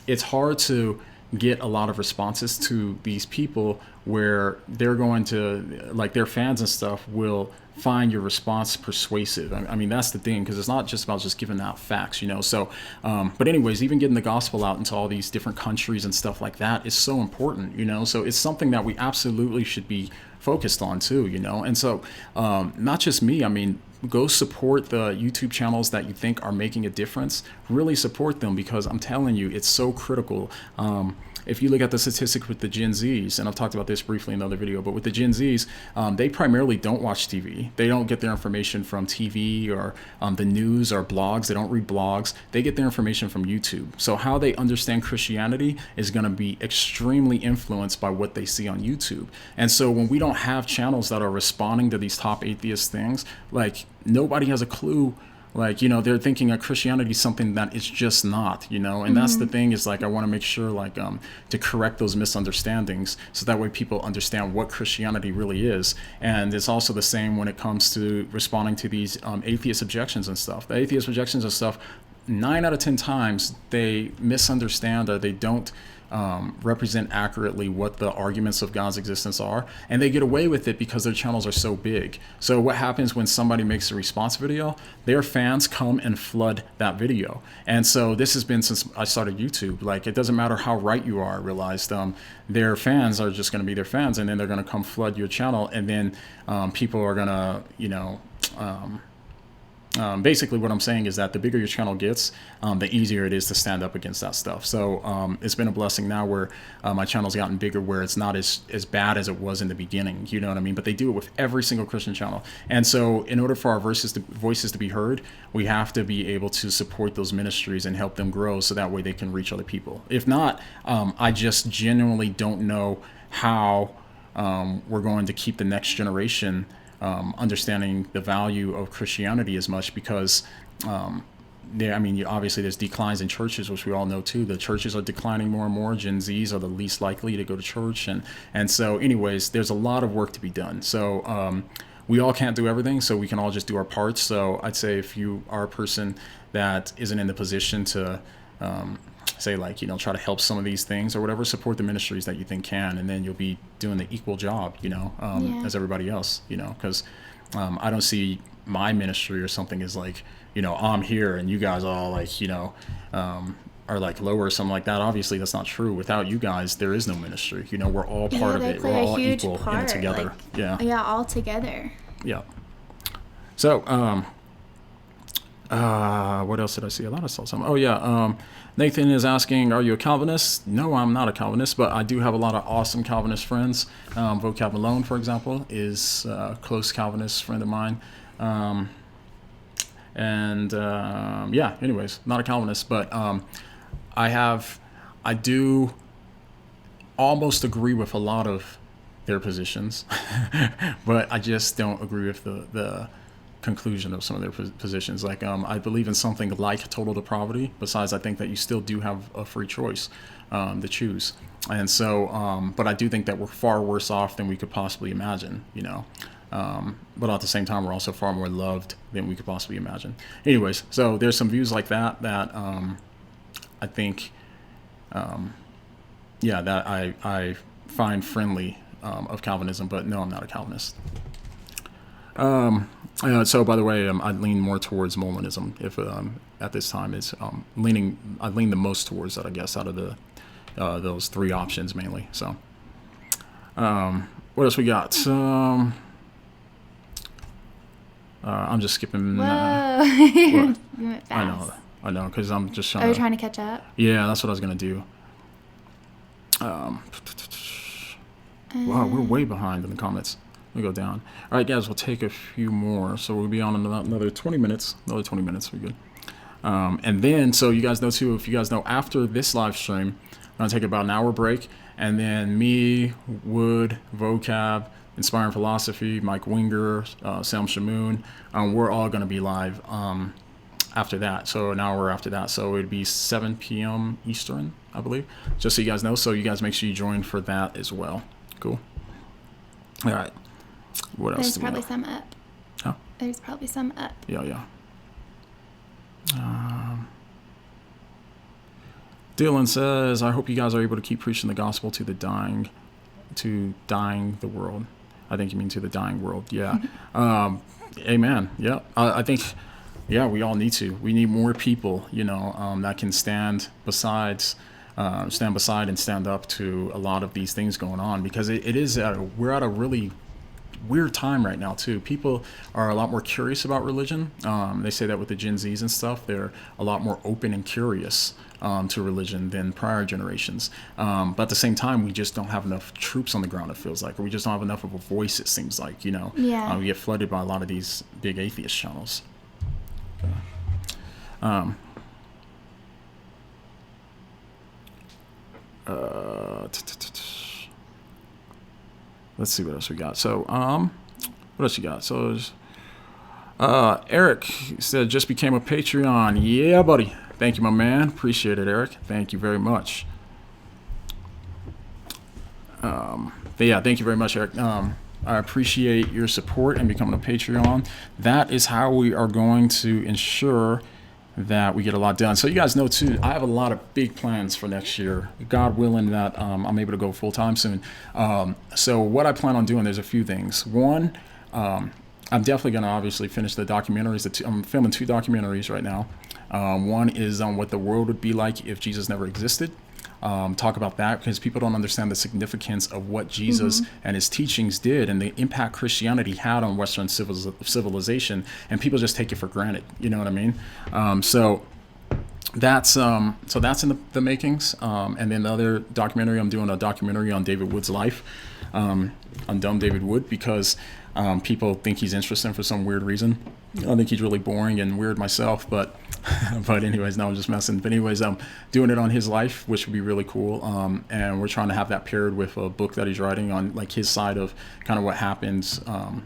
it's hard to get a lot of responses to these people where they're going to, like, their fans and stuff will find your response persuasive. I mean, that's the thing, because it's not just about just giving out facts, So, but anyways, even getting the gospel out into all these different countries and stuff like that is so important, So it's something that we absolutely should be focused on too, And so, not just me, I mean, go support the YouTube channels that you think are making a difference. Really support them, because I'm telling you, it's so critical. If you look at the statistics with the Gen Zs, and I've talked about this briefly in another video, but with the Gen Zs, they primarily don't watch TV. They don't get their information from TV or the news or blogs. They don't read blogs. They get their information from YouTube. So how they understand Christianity is going to be extremely influenced by what they see on YouTube. And so when we don't have channels that are responding to these top atheist things, like, nobody has a clue Like, you know, they're thinking that Christianity is something that it's just not, you know, and that's the thing is like, I want to make sure like to correct those misunderstandings so that way people understand what Christianity really is. And it's also the same when it comes to responding to these atheist objections and stuff. The atheist objections and stuff, 9 out of 10 times they misunderstand or they don't represent accurately what the arguments of God's existence are, and they get away with it because their channels are so big. So what happens when somebody makes a response video? Their fans come and flood that video. And so this has been since I started YouTube. Like, it doesn't matter how right you are, I realized their fans are just going to be their fans, and then they're going to come flood your channel, and then people are going to, you know, basically what I'm saying is that the bigger your channel gets, the easier it is to stand up against that stuff. So it's been a blessing now where my channel's gotten bigger, where it's not as bad as it was in the beginning, you know what I mean? But they do it with every single Christian channel. And so in order for our voices to be heard, we have to be able to support those ministries and help them grow so that way they can reach other people. If not, I just genuinely don't know how we're going to keep the next generation understanding the value of Christianity as much, because obviously there's declines in churches, which we all know too. The churches are declining more and more. Gen Zs are the least likely to go to church, and so anyways, there's a lot of work to be done. So we all can't do everything, so we can all just do our parts. So I'd say if you are a person that isn't in the position to say, like, you know, try to help some of these things or whatever, support the ministries that you think can, and then you'll be doing the equal job, you know, as everybody else, you know, because I don't see my ministry or something as like, you know, I'm here and you guys all like, you know, are like lower or something like that. Obviously that's not true. Without you guys, there is no ministry. You know, we're all part of it. We're all equal in it together. Like, yeah, all together. Yeah. So what else did I see? I thought I saw something. Oh yeah. Nathan is asking, are you a Calvinist? No, I'm not a Calvinist, but I do have a lot of awesome Calvinist friends. Vocab Malone, for example, is a close Calvinist friend of mine. Anyways, not a Calvinist, but I do almost agree with a lot of their positions, but I just don't agree with the conclusion of some of their positions. Like, I believe in something like total depravity. Besides, I think that you still do have a free choice to choose. And so, but I do think that we're far worse off than we could possibly imagine, you know. But at the same time, we're also far more loved than we could possibly imagine. Anyways, so there's some views like that I think, that I find friendly of Calvinism, but no, I'm not a Calvinist. So by the way, I lean more towards Molinism. If at this time it's I lean the most towards that, I guess, out of the those 3 options mainly. So what else we got? I'm just skipping. Whoa. You went fast. I know, because I'm just trying. Are you trying to catch up? Yeah, that's what I was gonna do. Wow, we're way behind in the comments. We go down. All right, guys, we'll take a few more. So we'll be on another 20 minutes. Another 20 minutes, we're good. And then, so you guys know too, if you guys know, after this live stream, I'm going to take about an hour break. And then me, Wood, Vocab, Inspiring Philosophy, Mike Winger, Sam Shamoon, we're all going to be live after that. So an hour after that. So it'd be 7 p.m. Eastern, I believe. Just so you guys know. So you guys make sure you join for that as well. Cool. All right. What else? There's probably some up. Huh? There's probably some up. Yeah. Dylan says, I hope you guys are able to keep preaching the gospel to dying the world. I think you mean to the dying world. Yeah. Amen. Yeah. I think, we all need to. We need more people, that can stand beside and stand up to a lot of these things going on, because we're at a really weird time right now too. People are a lot more curious about religion. They say that with the Gen Zs and stuff, they're a lot more open and curious to religion than prior generations. But at the same time, we just don't have enough troops on the ground, it feels like, or we just don't have enough of a voice, it seems like, we get flooded by a lot of these big atheist channels. Let's see what else we got. So, what else you got? So, Eric said, just became a Patreon. Yeah, buddy. Thank you, my man. Appreciate it, Eric. Thank you very much. But yeah, thank you very much, Eric. I appreciate your support and becoming a Patreon. That is how we are going to ensure that we get a lot done. So you guys know too, I have a lot of big plans for next year. God willing that I'm able to go full time soon. So what I plan on doing, there's a few things. One, I'm definitely going to obviously finish the documentaries. I'm filming 2 documentaries right now. One is on what the world would be like if Jesus never existed. Talk about that because people don't understand the significance of what Jesus and his teachings did and the impact Christianity had on Western civilization, and people just take it for granted. You know what I mean? So that's in the makings. And then the other documentary, I'm doing a documentary on David Wood's life, on dumb David Wood, because people think he's interesting for some weird reason. I think he's really boring and weird myself, but anyways, no, I'm just messing. But anyways, I'm doing it on his life, which would be really cool. And we're trying to have that paired with a book that he's writing on like his side of kind of what happens,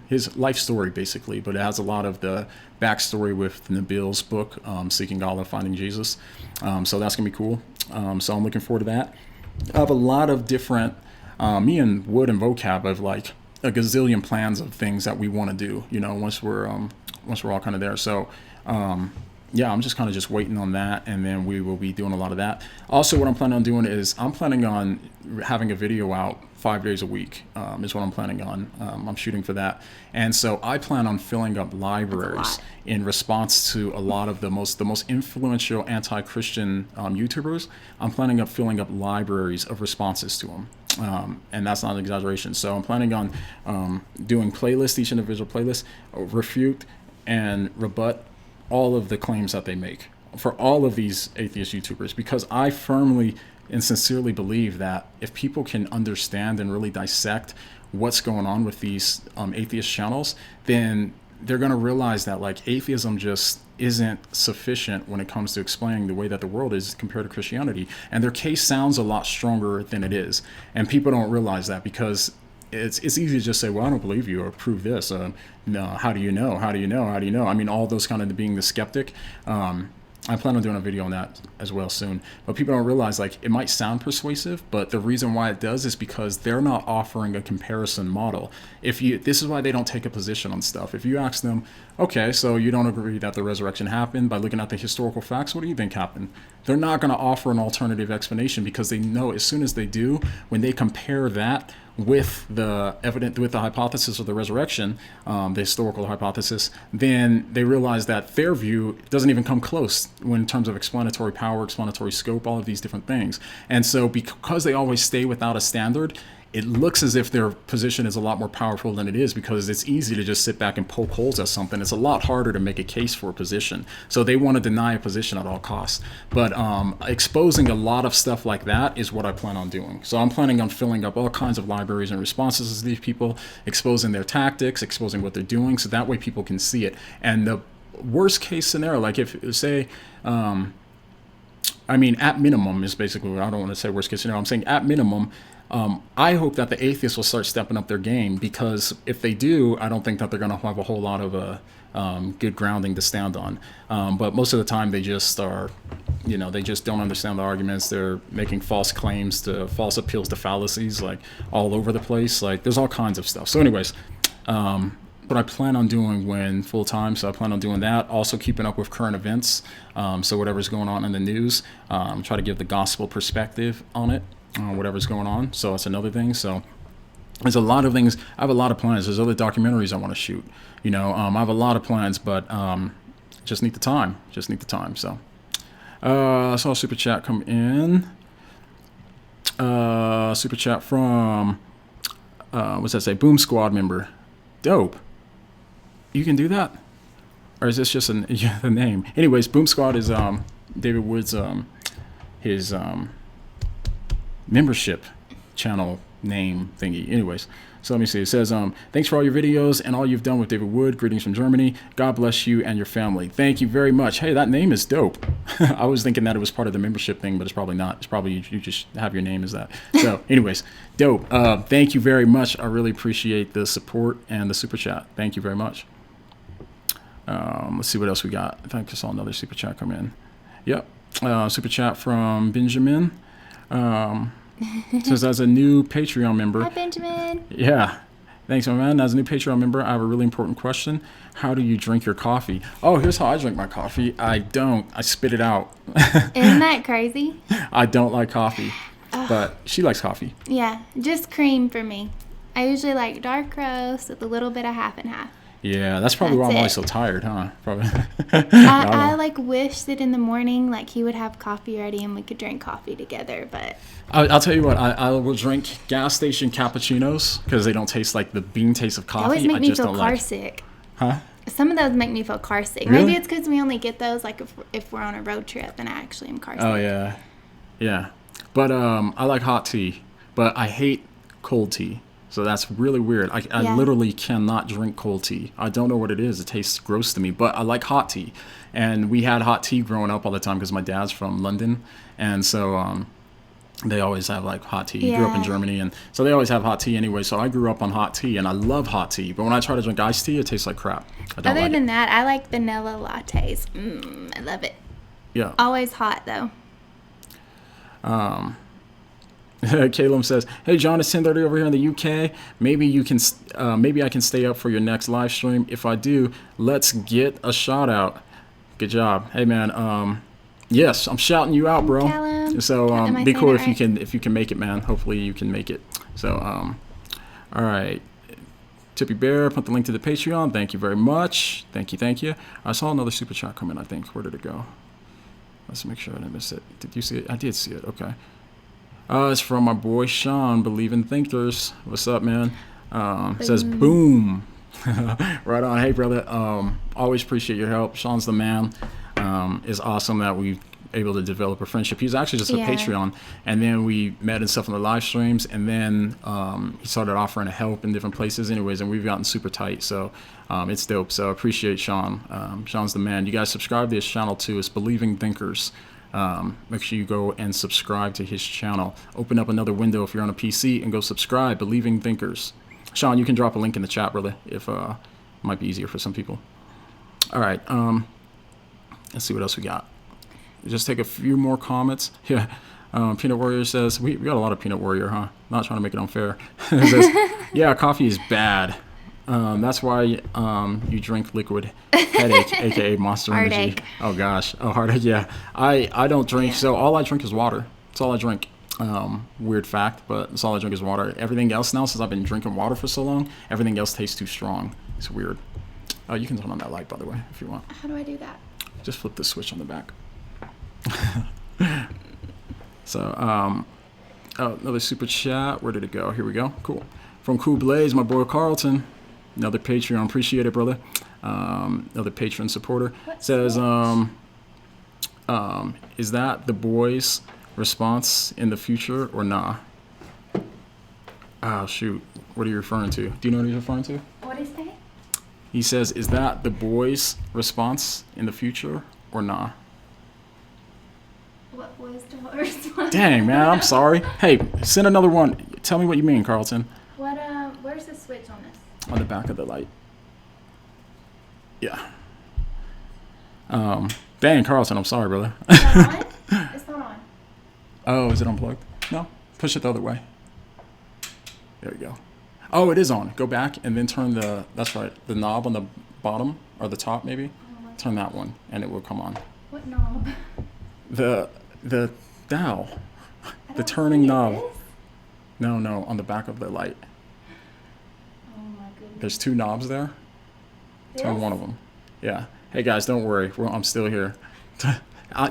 his life story basically. But it has a lot of the backstory with Nabil's book, Seeking God and Finding Jesus. So that's gonna be cool. So I'm looking forward to that. I have a lot of different, me and Wood and Vocab have like a gazillion plans of things that we want to do, you know, once we're all kind of there. So yeah, I'm just kind of just waiting on that, and then we will be doing a lot of that. Also, what I'm planning on doing is I'm planning on having a video out 5 days a week, is what I'm planning on. I'm shooting for that. And so I plan on filling up libraries in response to a lot of the most influential anti-Christian YouTubers. I'm planning on filling up libraries of responses to them. And that's not an exaggeration. So I'm planning on doing playlists, each individual playlist, refute and rebut all of the claims that they make for all of these atheist YouTubers, because I firmly and sincerely believe that if people can understand and really dissect what's going on with these atheist channels, then they're going to realize that like atheism just isn't sufficient when it comes to explaining the way that the world is compared to Christianity. And their case sounds a lot stronger than it is. And people don't realize that because it's easy to just say, well, I don't believe you, or prove this. No, how do you know? How do you know? How do you know? I mean, all those kind of being the skeptic. I plan on doing a video on that as well soon. But people don't realize, like, it might sound persuasive, but the reason why it does is because they're not offering a comparison model. This is why they don't take a position on stuff. If you ask them, okay, so you don't agree that the resurrection happened by looking at the historical facts, what do you think happened? They're not going to offer an alternative explanation, because they know as soon as they do, when they compare that with the hypothesis of the resurrection, the historical hypothesis, then they realize that their view doesn't even come close in terms of explanatory power, explanatory scope, all of these different things. And so because they always stay without a standard, it looks as if their position is a lot more powerful than it is, because it's easy to just sit back and poke holes at something. It's a lot harder to make a case for a position. So they want to deny a position at all costs. But exposing a lot of stuff like that is what I plan on doing. So I'm planning on filling up all kinds of libraries and responses to these people, exposing their tactics, exposing what they're doing, so that way people can see it. And the worst case scenario, like if, say, I mean, at minimum is basically, I don't want to say worst case scenario, I'm saying at minimum, I hope that the atheists will start stepping up their game, because if they do, I don't think that they're going to have a whole lot of good grounding to stand on. But most of the time they just are, they just don't understand the arguments. They're making false claims to false appeals to fallacies, like all over the place. Like there's all kinds of stuff. So anyways, what I plan on doing when full time, so I plan on doing that. Also keeping up with current events. So whatever's going on in the news, try to give the gospel perspective on it. Whatever's going on. So that's another thing. So there's a lot of things. I have a lot of plans. There's other documentaries I want to shoot. I have a lot of plans, but just need the time. So I saw a super chat come in. Super chat from what's that say? Boom Squad member. Dope. You can do that, or is this just the name? Anyways, Boom Squad is David Wood's his membership channel name thingy. Anyways, so let me see. It says, thanks for all your videos and all you've done with David Wood. Greetings from Germany. God bless you and your family. Thank you very much. Hey, that name is dope. I was thinking that it was part of the membership thing, but it's probably not. It's probably you just have your name as that. So anyways, dope. Thank you very much. I really appreciate the support and the super chat. Thank you very much. Let's see what else we got. I think I saw another super chat come in. Yep. Super chat from Benjamin. Says, as a new Patreon member. Hi, Benjamin. Yeah. Thanks, my man. As a new Patreon member, I have a really important question. How do you drink your coffee? Oh, here's how I drink my coffee. I don't. I spit it out. Isn't that crazy? I don't like coffee. But she likes coffee. Yeah. Just cream for me. I usually like dark roast with a little bit of half and half. Yeah, that's probably why I'm always so tired, huh? Probably. I like wish that in the morning, like he would have coffee ready and we could drink coffee together. But I'll tell you what, I will drink gas station cappuccinos because they don't taste like the bean taste of coffee. They always make me feel car like. sick. Huh? Some of those make me feel car sick. Really? Maybe it's because we only get those like if we're on a road trip and I actually am car sick. Oh yeah, yeah. But I like hot tea, but I hate cold tea. So that's really weird. I literally cannot drink cold tea. I don't know what it is. It tastes gross to me, but I like hot tea. And we had hot tea growing up all the time because my dad's from London. And so they always have like hot tea. He grew up in Germany. And so they always have hot tea anyway. So I grew up on hot tea and I love hot tea. But when I try to drink iced tea, it tastes like crap. Other than that, I like vanilla lattes. I love it. Yeah. Always hot though. Caleb says, "Hey John, it's 10:30 over here in the UK. Maybe you can, maybe I can stay up for your next live stream. If I do, let's get a shout out. Good job. Hey man, yes, I'm shouting you out, bro. Callum. So be cool if you can make it, man. Hopefully you can make it. So all right, Tippy Bear, put the link to the Patreon. Thank you very much. Thank you. I saw another super chat come in. I think where did it go? Let's make sure I didn't miss it. Did you see it? I did see it. Okay. It's from my boy Sean, Believe in Thinkers. What's up, man? It says boom. Right on. Hey, brother. Always appreciate your help. Sean's the man. It's awesome that we've able to develop a friendship. He's actually just a Patreon, and then we met and stuff on the live streams, and then he started offering help in different places anyways, and we've gotten super tight. So it's dope. So I appreciate Sean. Sean's the man. You guys subscribe to his channel too. It's Believing Thinkers. Make sure you go and subscribe to his channel. Open up another window if you're on a PC and go subscribe. Believing Thinkers. Sean, you can drop a link in the chat, brother, if it might be easier for some people. All right. Let's see what else we got. Just take a few more comments. Yeah. Peanut Warrior says, we got a lot of Peanut Warrior, huh? Not trying to make it unfair. It says, yeah, coffee is bad. That's why you drink liquid headache, aka Monster Energy. Heartache. Oh gosh, heartache. Yeah, I don't drink. So all I drink is water. That's all I drink. Weird fact, but that's all I drink is water. Everything else now, since I've been drinking water for so long, everything else tastes too strong. It's weird. Oh, you can turn on that light, by the way, if you want. How do I do that? Just flip the switch on the back. So, another super chat. Where did it go? Here we go. Cool. From Cool Blaze, my boy Carlton. Another Patreon. Appreciate it, brother. Another patron supporter. Says, is that the boys' response in the future or nah? Oh, shoot. What are you referring to? Do you know what he's referring to? What is that? He says, is that the boys' response in the future or nah? What was the response? Dang, man, I'm sorry. Hey, send another one. Tell me what you mean, Carlton. Where's the switch on this? On the back of the light. Yeah. Dang, Carlton, I'm sorry, brother. Is that on? It's not on. Oh, is it unplugged? No. Push it the other way. There we go. Oh, it is on. Go back and then turn that's right, the knob on the bottom or the top maybe. Turn that one and it will come on. What knob? The dial. The turning knob. No, on the back of the light. Oh my goodness. There's two knobs there. This? Turn one of them. Yeah. Hey guys, don't worry. I'm still here. Do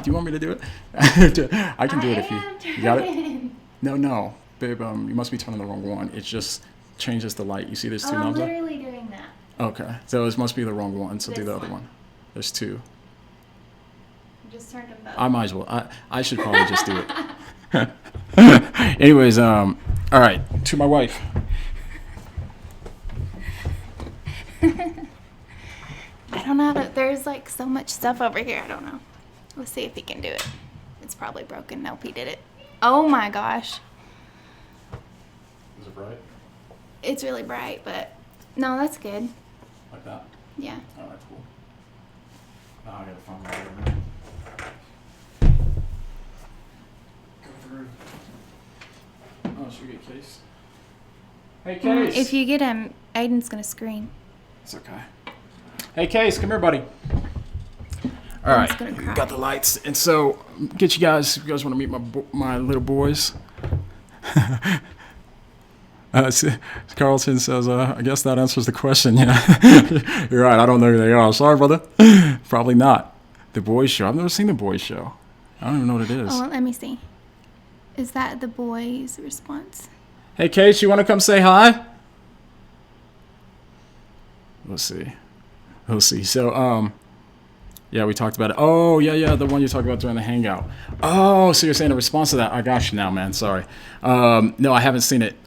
you want me to do it? I can do it if you got it. No, babe. You must be turning the wrong one. It just changes the light. You see, there's two knobs there. I'm literally doing that. Okay, so this must be the wrong one. So This do the other one. one. There's two. Just turned them both. I might as well. I should probably just do it. Anyways, all right. To my wife. I don't know. There's like so much stuff over here. I don't know. Let's see if he can do it. It's probably broken. Nope, he did it. Oh my gosh. Is it bright? It's really bright, but no, that's good. Like that? Yeah. All right, cool. Oh, I gotta find my other. Go through. Oh, should we get Case? Hey, Case. If you get him, Aiden's gonna scream. It's okay. Hey, Case, come here, buddy. All right, got the lights, and so get you guys. If you guys want to meet my little boys. Carlton says, I guess that answers the question. Yeah, you're right. I don't know who they are. Sorry, brother. Probably not. The Boys Show. I've never seen The Boys Show. I don't even know what it is. Oh, let me see. Is that the boys' response? Hey, Case, you want to come say hi? Let's see. We'll see. So, yeah, we talked about it. Oh, yeah, the one you talked about during the hangout. Oh, so you're saying a response to that. I got you now, man. Sorry. No, I haven't seen it.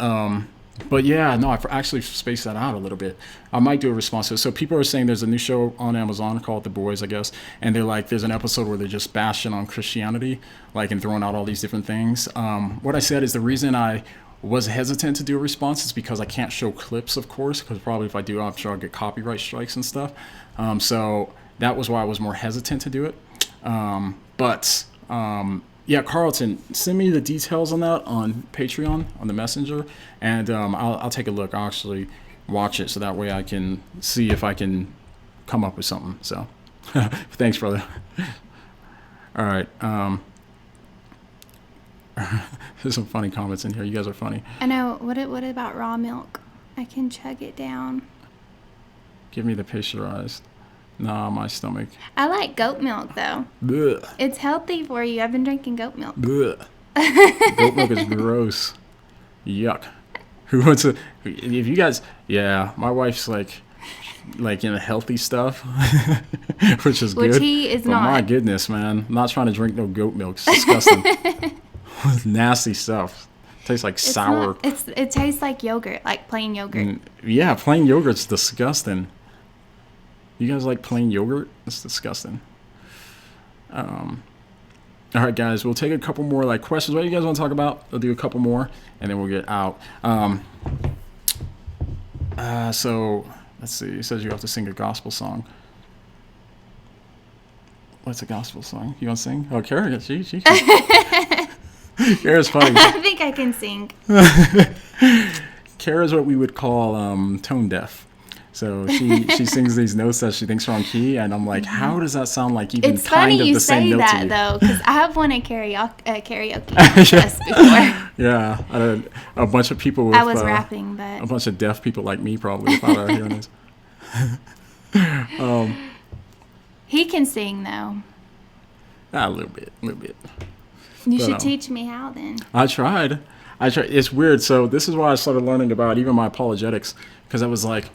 But yeah, no, I've actually spaced that out a little bit. I might do a response to it. So people are saying there's a new show on Amazon called The Boys, I guess. And they're like, there's an episode where they're just bashing on Christianity, like, and throwing out all these different things. What I said is the reason I was hesitant to do a response is because I can't show clips, of course, because probably if I do, I'm sure I'll get copyright strikes and stuff. So that was why I was more hesitant to do it. Yeah, Carlton, send me the details on that on Patreon, on the Messenger, and I'll take a look. I'll actually watch it so that way I can see if I can come up with something. So thanks, brother. All right. There's some funny comments in here. You guys are funny. I know. What about raw milk? I can chug it down. Give me the pasteurized. Nah, my stomach. I like goat milk, though. Blech. It's healthy for you. I've been drinking goat milk. Goat milk is gross. Yuck. Who wants to... If you guys... Yeah, my wife's like in healthy stuff, which is good. Which he is not. My goodness, man. I'm not trying to drink no goat milk. It's disgusting. Nasty stuff. Tastes like sour. It tastes like yogurt, like plain yogurt. Yeah, plain yogurt's disgusting. You guys like plain yogurt? It's disgusting. All right, guys, we'll take a couple more like questions. What do you guys want to talk about? We'll do a couple more, and then we'll get out. So let's see. It says you have to sing a gospel song. What's a gospel song? You want to sing? Oh, Kara, she can. Kara's funny. I think I can sing. Kara's what we would call tone deaf. So she sings these notes that she thinks are on key, and I'm like, how does that sound like even it's kind of the same note to you? It's funny you say that, though, because I have won a karaoke contest before. Yeah, a bunch of people with... I was rapping, but... A bunch of deaf people like me probably thought I hearing this. He can sing, though. A little bit. You should teach me how, then. I tried. It's weird. So this is why I started learning about even my apologetics, because I was like...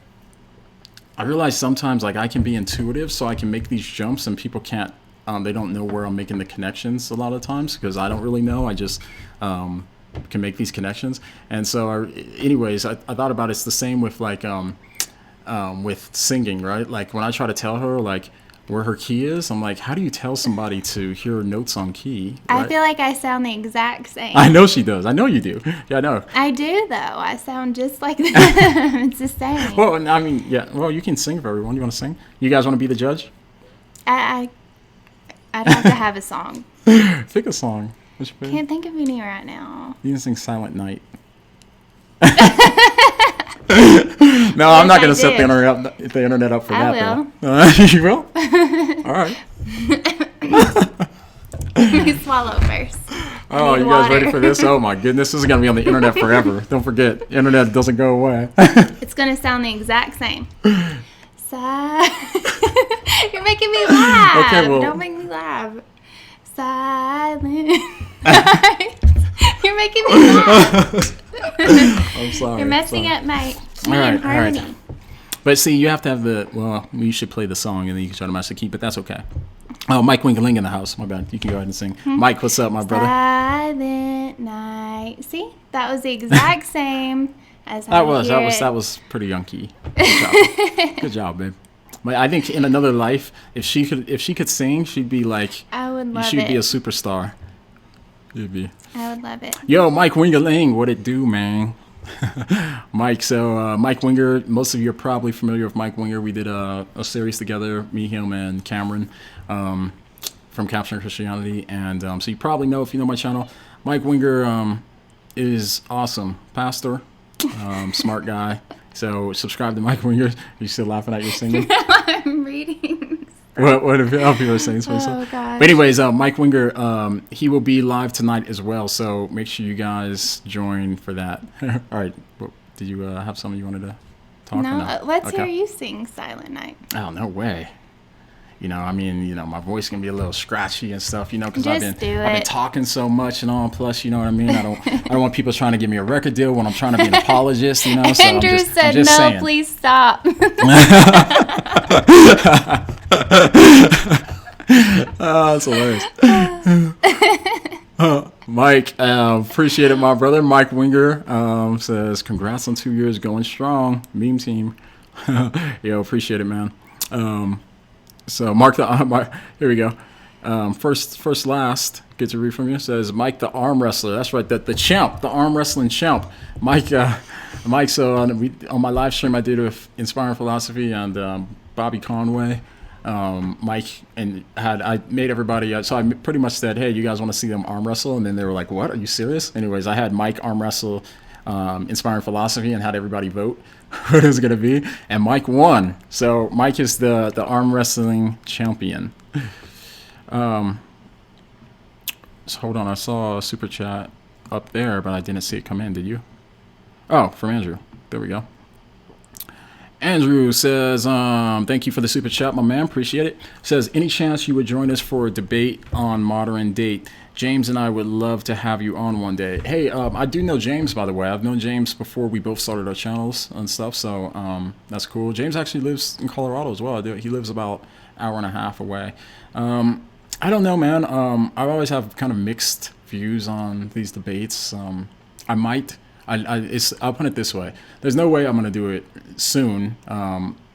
I realize sometimes like I can be intuitive, so I can make these jumps and people can't, they don't know where I'm making the connections a lot of times because I don't really know. I just can make these connections. And so anyways, I thought about it's the same with like with singing, right? Like when I try to tell her like where her key is, I'm like, how do you tell somebody to hear notes on key? Right? I feel like I sound the exact same. I know she does. I know you do. Yeah, I know. I do, though. I sound just like them. It's the same. Well, I mean, yeah. Well, you can sing for everyone. You want to sing? You guys want to be the judge? I'd have to have a song. Pick a song. Can't think of any right now. You can sing Silent Night. No, I'm not going to set the internet up for that. I will. You will? All right. Let me swallow first. Oh, you guys ready for this? Oh, my goodness. This is going to be on the internet forever. Don't forget, internet doesn't go away. It's going to sound the exact same. You're making me laugh. Okay, well. Don't make me laugh. Silent. You're making me laugh. I'm sorry. You're messing up my harmony. All right. But see, you have to have you should play the song and then you can try to match the key, but that's okay. Oh, Mike Wingeling in the house. My bad. You can go ahead and sing. Mike, what's up, my brother? Silent night. See? That was the exact same as that was pretty young key. Good job. Good job, babe. But I think in another life, if she could sing, she'd be like I would love she'd be a superstar. You'd be. I would love it. Yo, Mike Wingeling, what it do, man? Mike. So Mike Winger, most of you are probably familiar with Mike Winger. We did a series together, me, him, and Cameron, from Capturing Christianity. And so you probably know, if you know my channel, Mike Winger is awesome. Pastor, smart guy. So subscribe to Mike Winger. You still laughing at your singing? I'm reading. What if people are saying? Oh, gosh. But anyways, Mike Winger, he will be live tonight as well. So make sure you guys join for that. All right. Did you have something you wanted to talk about? No, let's hear you sing Silent Night. Oh, no way. I mean, my voice can be a little scratchy and stuff, because I've been talking so much and all. Plus, you know what I mean? I don't want people trying to give me a record deal when I'm trying to be an apologist, So Andrew said, "No, saying. Please stop." That's hilarious. Mike, appreciate it, my brother. Mike Winger says, "Congrats on 2 years going strong, meme team." Yo, appreciate it, man. So Mark here we go. First last, good to read from you. Says Mike the arm wrestler. That's right, the champ, the arm wrestling champ. Mike. So on my live stream I did with Inspiring Philosophy and Bobby Conway. Mike and I made everybody. So I pretty much said, "Hey, you guys want to see them arm wrestle?" And then they were like, "What? Are you serious?" Anyways, I had Mike arm wrestle Inspiring Philosophy and had everybody vote what it was going to be, and Mike won. So Mike is the arm wrestling champion. So hold on, I saw a super chat up there, but I didn't see it come in. Did you? Oh, from Andrew. There we go. Andrew says, "Thank you for the super chat, my man. Appreciate it." Says, "Any chance you would join us for a debate on modern date? James and I would love to have you on one day." Hey, I do know James, by the way. I've known James before we both started our channels and stuff, so that's cool. James actually lives in Colorado as well. He lives about an hour and a half away. I don't know, man. I always have kind of mixed views on these debates. I'll put it this way. There's no way I'm going to do it soon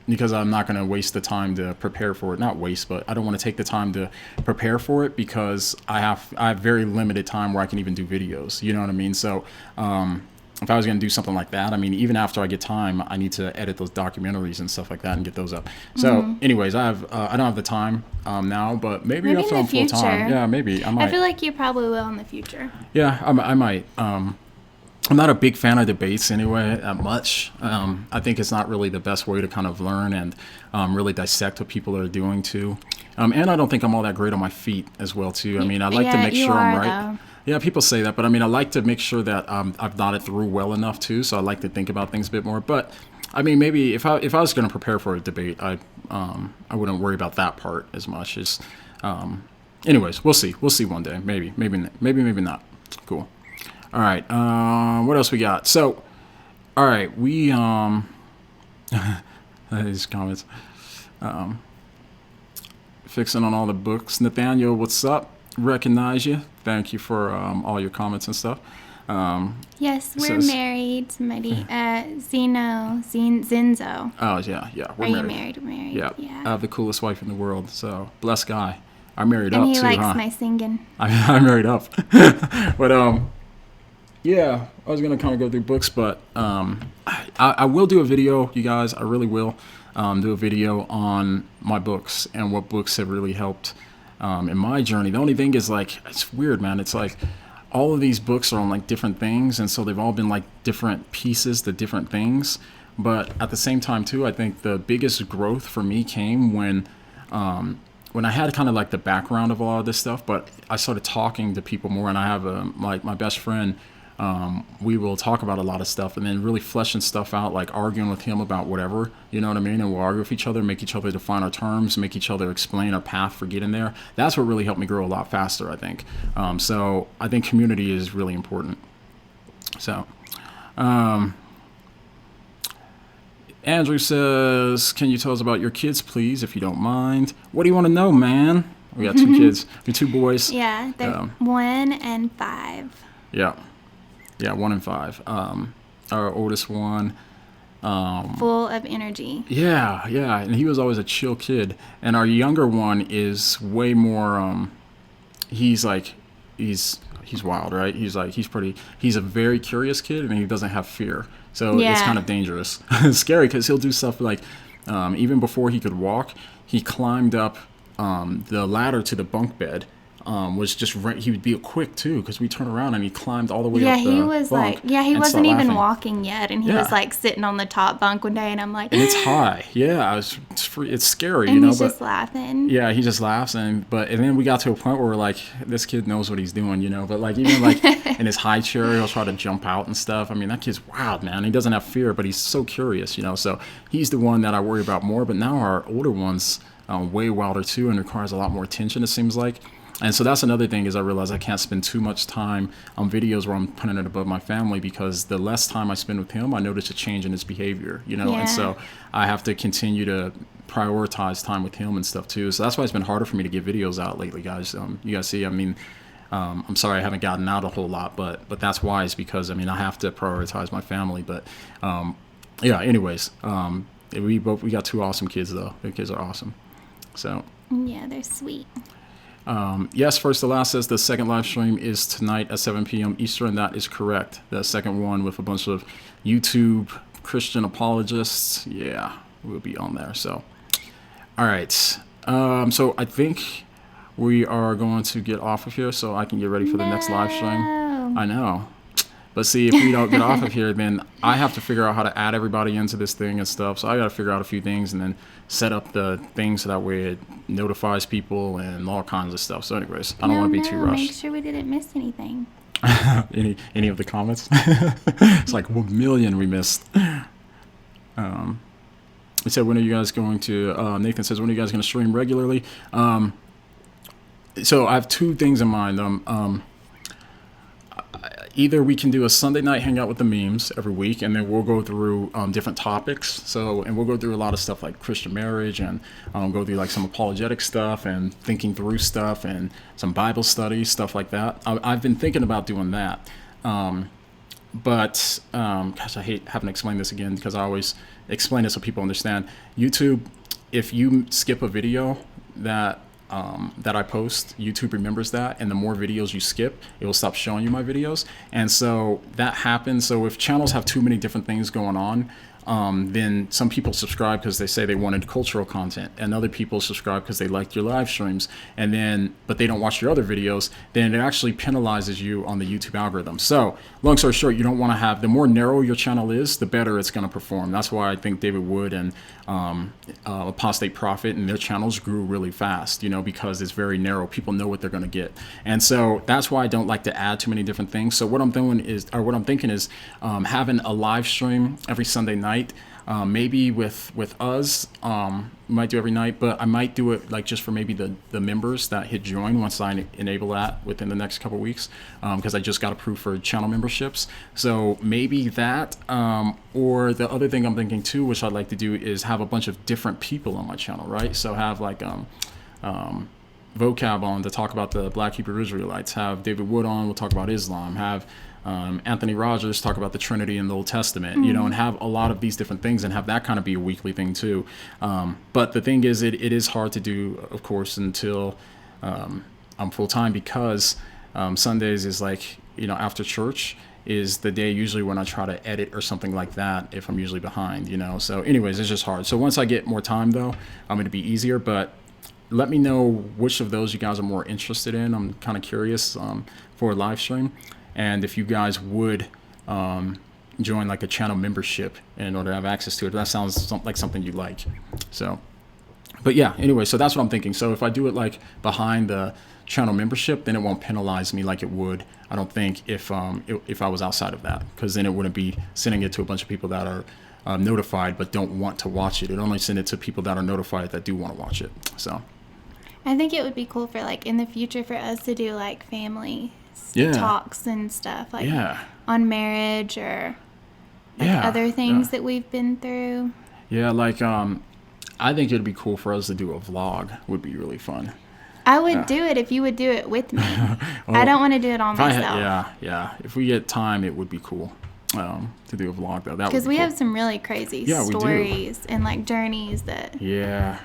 because I'm not going to waste the time to prepare for it. Not waste, but I don't want to take the time to prepare for it because I have very limited time where I can even do videos. You know what I mean? So if I was going to do something like that, I mean, even after I get time, I need to edit those documentaries and stuff like that and get those up. So anyways, I don't have the time now, but maybe after I'm full time. Yeah, maybe I might. I feel like you probably will in the future. Yeah, I might. I'm not a big fan of debates anyway, that much. I think it's not really the best way to kind of learn and really dissect what people are doing too. And I don't think I'm all that great on my feet as well too. I mean, I like to make sure I'm right. Though. Yeah, people say that, but I mean, I like to make sure that I've thought it through well enough too. So I like to think about things a bit more. But I mean, maybe if I was going to prepare for a debate, I wouldn't worry about that part as much. As anyways, we'll see. We'll see one day. Maybe not. Cool. All right. What else we got? So, all right. We these comments. Fixing on all the books. Nathaniel, what's up? Recognize you. Thank you for all your comments and stuff. Yes, we're married. Somebody, Zinzo. Oh yeah. Are you married? We're married. Yeah. I have the coolest wife in the world. So blessed guy. I married up too. And he likes my singing. I married up. But yeah, I was gonna kind of go through books, but I will do a video, you guys. I really will do a video on my books and what books have really helped in my journey. The only thing is, like, it's weird, man. It's like all of these books are on like different things, and so they've all been like different pieces to different things. But at the same time, too, I think the biggest growth for me came when I had kind of like the background of all of this stuff, but I started talking to people more, and I have like my best friend. We will talk about a lot of stuff and then really fleshing stuff out, like arguing with him about whatever, you know what I mean? And we'll argue with each other, make each other define our terms, make each other explain our path for getting there. That's what really helped me grow a lot faster, I think. So I think community is really important. So, Andrew says, "Can you tell us about your kids, please, if you don't mind?" What do you want to know, man? We got 2 kids. We 2 boys. Yeah, they're 1 and 5. Yeah. Yeah, 1 and 5. Our oldest one, full of energy. Yeah, and he was always a chill kid. And our younger one is way more. He's he's wild, right? He's a very curious kid, and he doesn't have fear. So it's kind of dangerous. It's scary because he'll do stuff like, even before he could walk, he climbed up the ladder to the bunk bed. Was just he would be quick too, because we turned around and he climbed all the way up the he was bunk he wasn't even laughing. Walking yet, and he was like sitting on the top bunk one day, and I'm like, and it's high, it's scary, and you know, he's but just laughing. Yeah, he just laughs, and then we got to a point where we're like, this kid knows what he's doing, you know, but like even like in his high chair, he'll try to jump out and stuff. I mean, that kid's wild, man. He doesn't have fear, but he's so curious, you know, so he's the one that I worry about more. But now our older one's way wilder too, and requires a lot more attention, it seems like. And so that's another thing, is I realize I can't spend too much time on videos where I'm putting it above my family, because the less time I spend with him, I notice a change in his behavior, you know. And so I have to continue to prioritize time with him and stuff too. So that's why it's been harder for me to get videos out lately, guys. You guys see, I mean, I'm sorry I haven't gotten out a whole lot, but that's why, is because, I mean, I have to prioritize my family. But anyways, we got two awesome kids though. The kids are awesome. So yeah, they're sweet. Yes, First to Last says the second live stream is tonight at 7 p.m. Eastern. That is correct. The second one with a bunch of YouTube Christian apologists. Yeah, we'll be on there. So, all right. So I think we are going to get off of here so I can get ready for the next live stream. I know. But see, if we don't get off of here, then I have to figure out how to add everybody into this thing and stuff. So I got to figure out a few things and then set up the thing so that way it notifies people and all kinds of stuff. So anyways, I don't want to be too rushed. Make sure we didn't miss anything. Any of the comments? It's like 1 million we missed. It said, when are you guys going to, Nathan says, when are you guys going to stream regularly? So I have two things in mind. Either we can do a Sunday night hangout with the memes every week, and then we'll go through different topics. And we'll go through a lot of stuff like Christian marriage, and go through like some apologetic stuff and thinking through stuff and some Bible study, stuff like that. I've been thinking about doing that. But gosh, I hate having to explain this again, because I always explain it so people understand. YouTube, if you skip a video that I post, YouTube remembers that, and the more videos you skip, it will stop showing you my videos. And so that happens. So if channels have too many different things going on, then some people subscribe because they say they wanted cultural content, and other people subscribe because they liked your live streams, but they don't watch your other videos. Then it actually penalizes you on the YouTube algorithm. So long story short, you don't want to have, the more narrow your channel is, the better it's going to perform. That's why I think David Wood and Apostate Prophet and their channels grew really fast, you know, because it's very narrow. People know what they're going to get. And so that's why I don't like to add too many different things. So what I'm thinking is having a live stream every Sunday night. Maybe with us, we might do every night, but I might do it like just for maybe the members that hit join once I enable that within the next couple of weeks, because I just got approved for channel memberships. So maybe that, or the other thing I'm thinking too, which I'd like to do, is have a bunch of different people on my channel, right? So have like Vocab on to talk about the Black Hebrew Israelites, have David Wood on, we'll talk about Islam, have Anthony Rogers talk about the Trinity in the Old Testament, you know, and have a lot of these different things, and have that kind of be a weekly thing too. But the thing is, it is hard to do, of course, until I'm full time, because Sundays is like, you know, after church is the day usually when I try to edit or something like that, if I'm usually behind, you know. So anyways, it's just hard. So once I get more time though, I'm going to be easier. But let me know which of those you guys are more interested in. I'm kind of curious for a live stream. And if you guys would join like a channel membership in order to have access to it, that sounds like something you like. So, but yeah, anyway, so that's what I'm thinking. So if I do it like behind the channel membership, then it won't penalize me like it would, I don't think, if I was outside of that, because then it wouldn't be sending it to a bunch of people that are notified but don't want to watch it. It only send it to people that are notified that do want to watch it. So I think it would be cool for like in the future for us to do like family talks and stuff, like on marriage or like other things that we've been through. Yeah, like I think it'd be cool for us to do a vlog. Would be really fun. I would do it if you would do it with me. Well, I don't want to do it all myself. If we get time, it would be cool to do a vlog though. That because we have some really crazy stories and like journeys that. Yeah.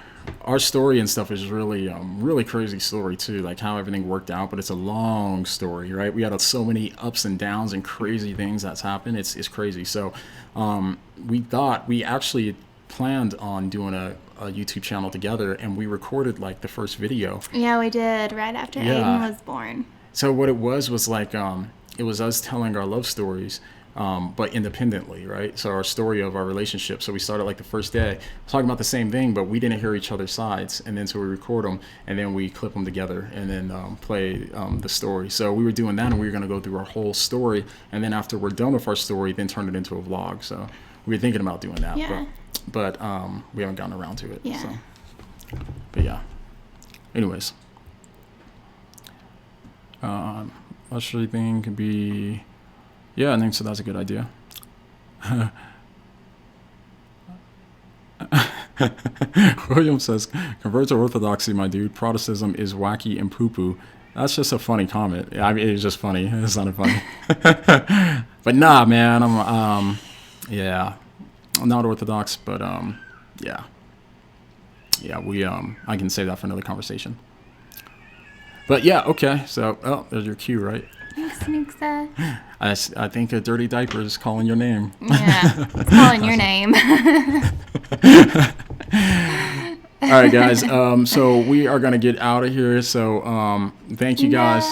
our story and stuff is really really crazy story too, like how everything worked out, but it's a long story, right? We had so many ups and downs and crazy things that's happened. It's crazy. So we actually planned on doing a YouTube channel together, and we recorded like the first video. Yeah, we did right after Aiden was born. So what it was like it was us telling our love stories, but independently, right? So our story of our relationship. So we started like the first day talking about the same thing, but we didn't hear each other's sides. And then so we record them, and then we clip them together, and then play the story. So we were doing that, and we were going to go through our whole story. And then after we're done with our story, then turn it into a vlog. So we were thinking about doing that, but we haven't gotten around to it. Yeah. So. But yeah. Anyways. Luxury thing could be... Yeah, I think so. That's a good idea. William says, convert to Orthodoxy, my dude. Protestantism is wacky and poo-poo. That's just a funny comment. I mean, it's just funny. It's not funny. But nah, man. I'm not Orthodox, but yeah. I can save that for another conversation. But yeah, okay. So, there's your cue, right? Thanks, Nixa. I think a dirty diaper is calling your name. Yeah, it's calling your name. All right, guys. So we are going to get out of here. So thank you guys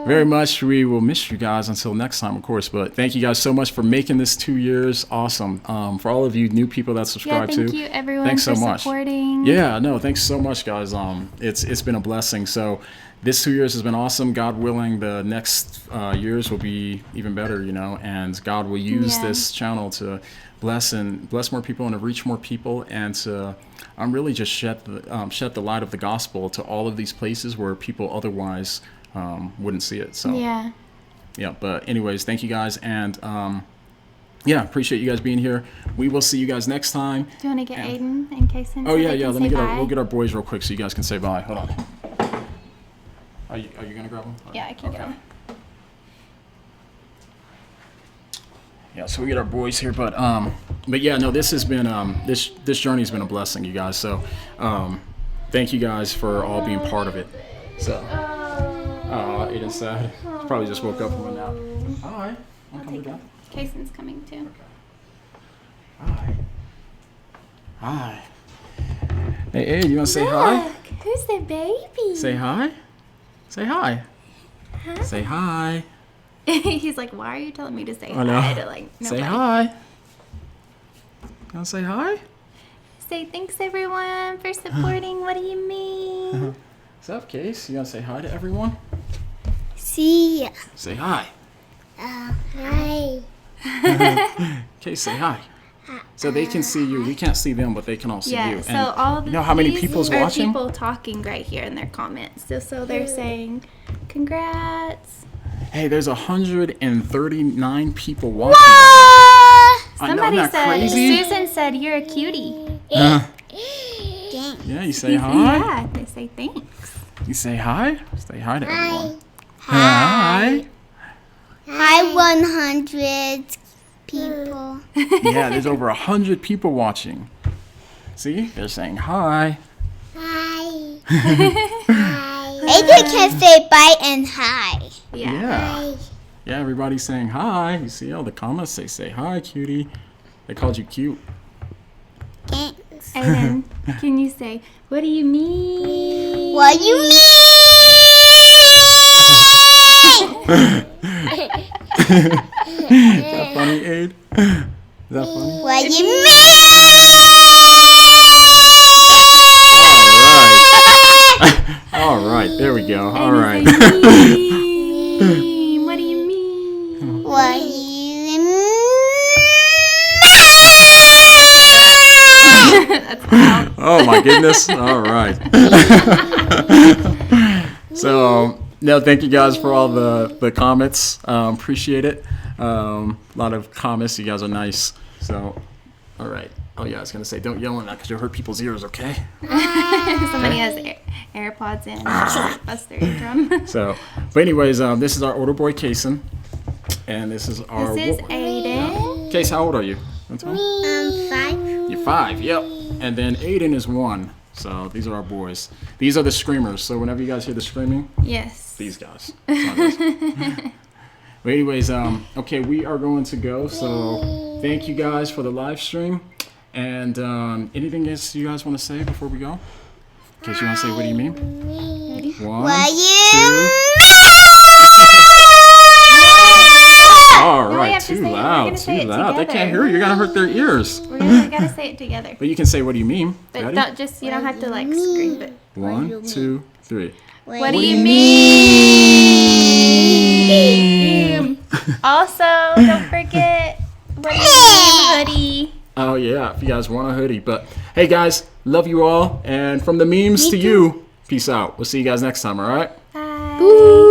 very much. We will miss you guys until next time, of course. But thank you guys so much for making this 2 years awesome. For all of you new people that subscribe to. Thank you, everyone, thanks so for much. Supporting. Yeah, no, thanks so much, guys. It's been a blessing. So this 2 years has been awesome. God willing, the next years will be even better, and God will use this channel to bless more people and to reach more people, and to really just shed the light of the gospel to all of these places where people otherwise wouldn't see it. So yeah. But anyways, thank you guys, and appreciate you guys being here. We will see you guys next time. Do you want to get Aiden in case? Oh yeah. We'll get our boys real quick so you guys can say bye. Hold on. Are you gonna grab them? Yeah, I can get them. Yeah, so we get our boys here, but yeah, no, this has been this journey has been a blessing, you guys. So thank you guys for all being part of it. So Aiden's sad. He probably just woke up from a nap. Hi. I'll take it. Kason's coming too. Okay. Hi. Hey, Aiden, you wanna say hi? Who's the baby? Say hi. Say hi. Huh? Say hi. He's like, why are you telling me to say hi to like nobody? Say hi. You wanna say hi? Say thanks everyone for supporting What Do You Meme? What's up, Case? You gonna say hi to everyone? See ya. Say hi. Hi. Case, say hi. So they can see you. We can't see them, but they can all see you. Yeah, so and all of you know how many people's are watching? people talking right here in their comments. So they're saying, congrats. Hey, there's 139 people watching. What? Somebody isn't that said, crazy? Susan said, you're a cutie. Yeah, you say hi. Yeah, they say thanks. You say hi. Say hi to everyone. Hi. Hi, 100 people. Yeah, there's over 100 people watching. See, they're saying hi. Hi. Hi. Aiden can say bye and hi. Yeah. Yeah, everybody's saying hi. You see all the comments, they say hi, cutie. They called you cute. Thanks. And then, can you say, what do you mean? What do you mean? Is that funny, Aid? Is that funny? What do you mean? All right, there we go. All right. What do you mean? What do you mean? That's loud. Oh my goodness. All right. So, no, thank you guys for all the comments. Appreciate it. A lot of comments. You guys are nice. So, all right. Oh yeah, I was gonna say, don't yell on that because you'll hurt people's ears. Okay. Somebody has AirPods in. Bust their eardrum. So, but anyways, this is our older boy, Kason, and this is our. This is Aiden. Case, how old are you? That's one? 5. You're 5. Yep. And then Aiden is 1. So these are our boys. These are the screamers. So whenever you guys hear the screaming, yes, these guys. But anyways, okay, we are going to go. So thank you guys for the live stream. And anything else you guys want to say before we go? In case you want to say, what do you mean? One, two. All right, too loud, too loud. They can't hear you. You're gonna hurt their ears. We gotta say it together. But you can say, what do you mean? But you don't have to like scream. But 1, 2, 3. What do you mean? Also, don't forget, what do you mean hoodie? Oh yeah, if you guys want a hoodie. But hey guys, love you all. And from the memes to you, peace out. We'll see you guys next time, all right? Bye.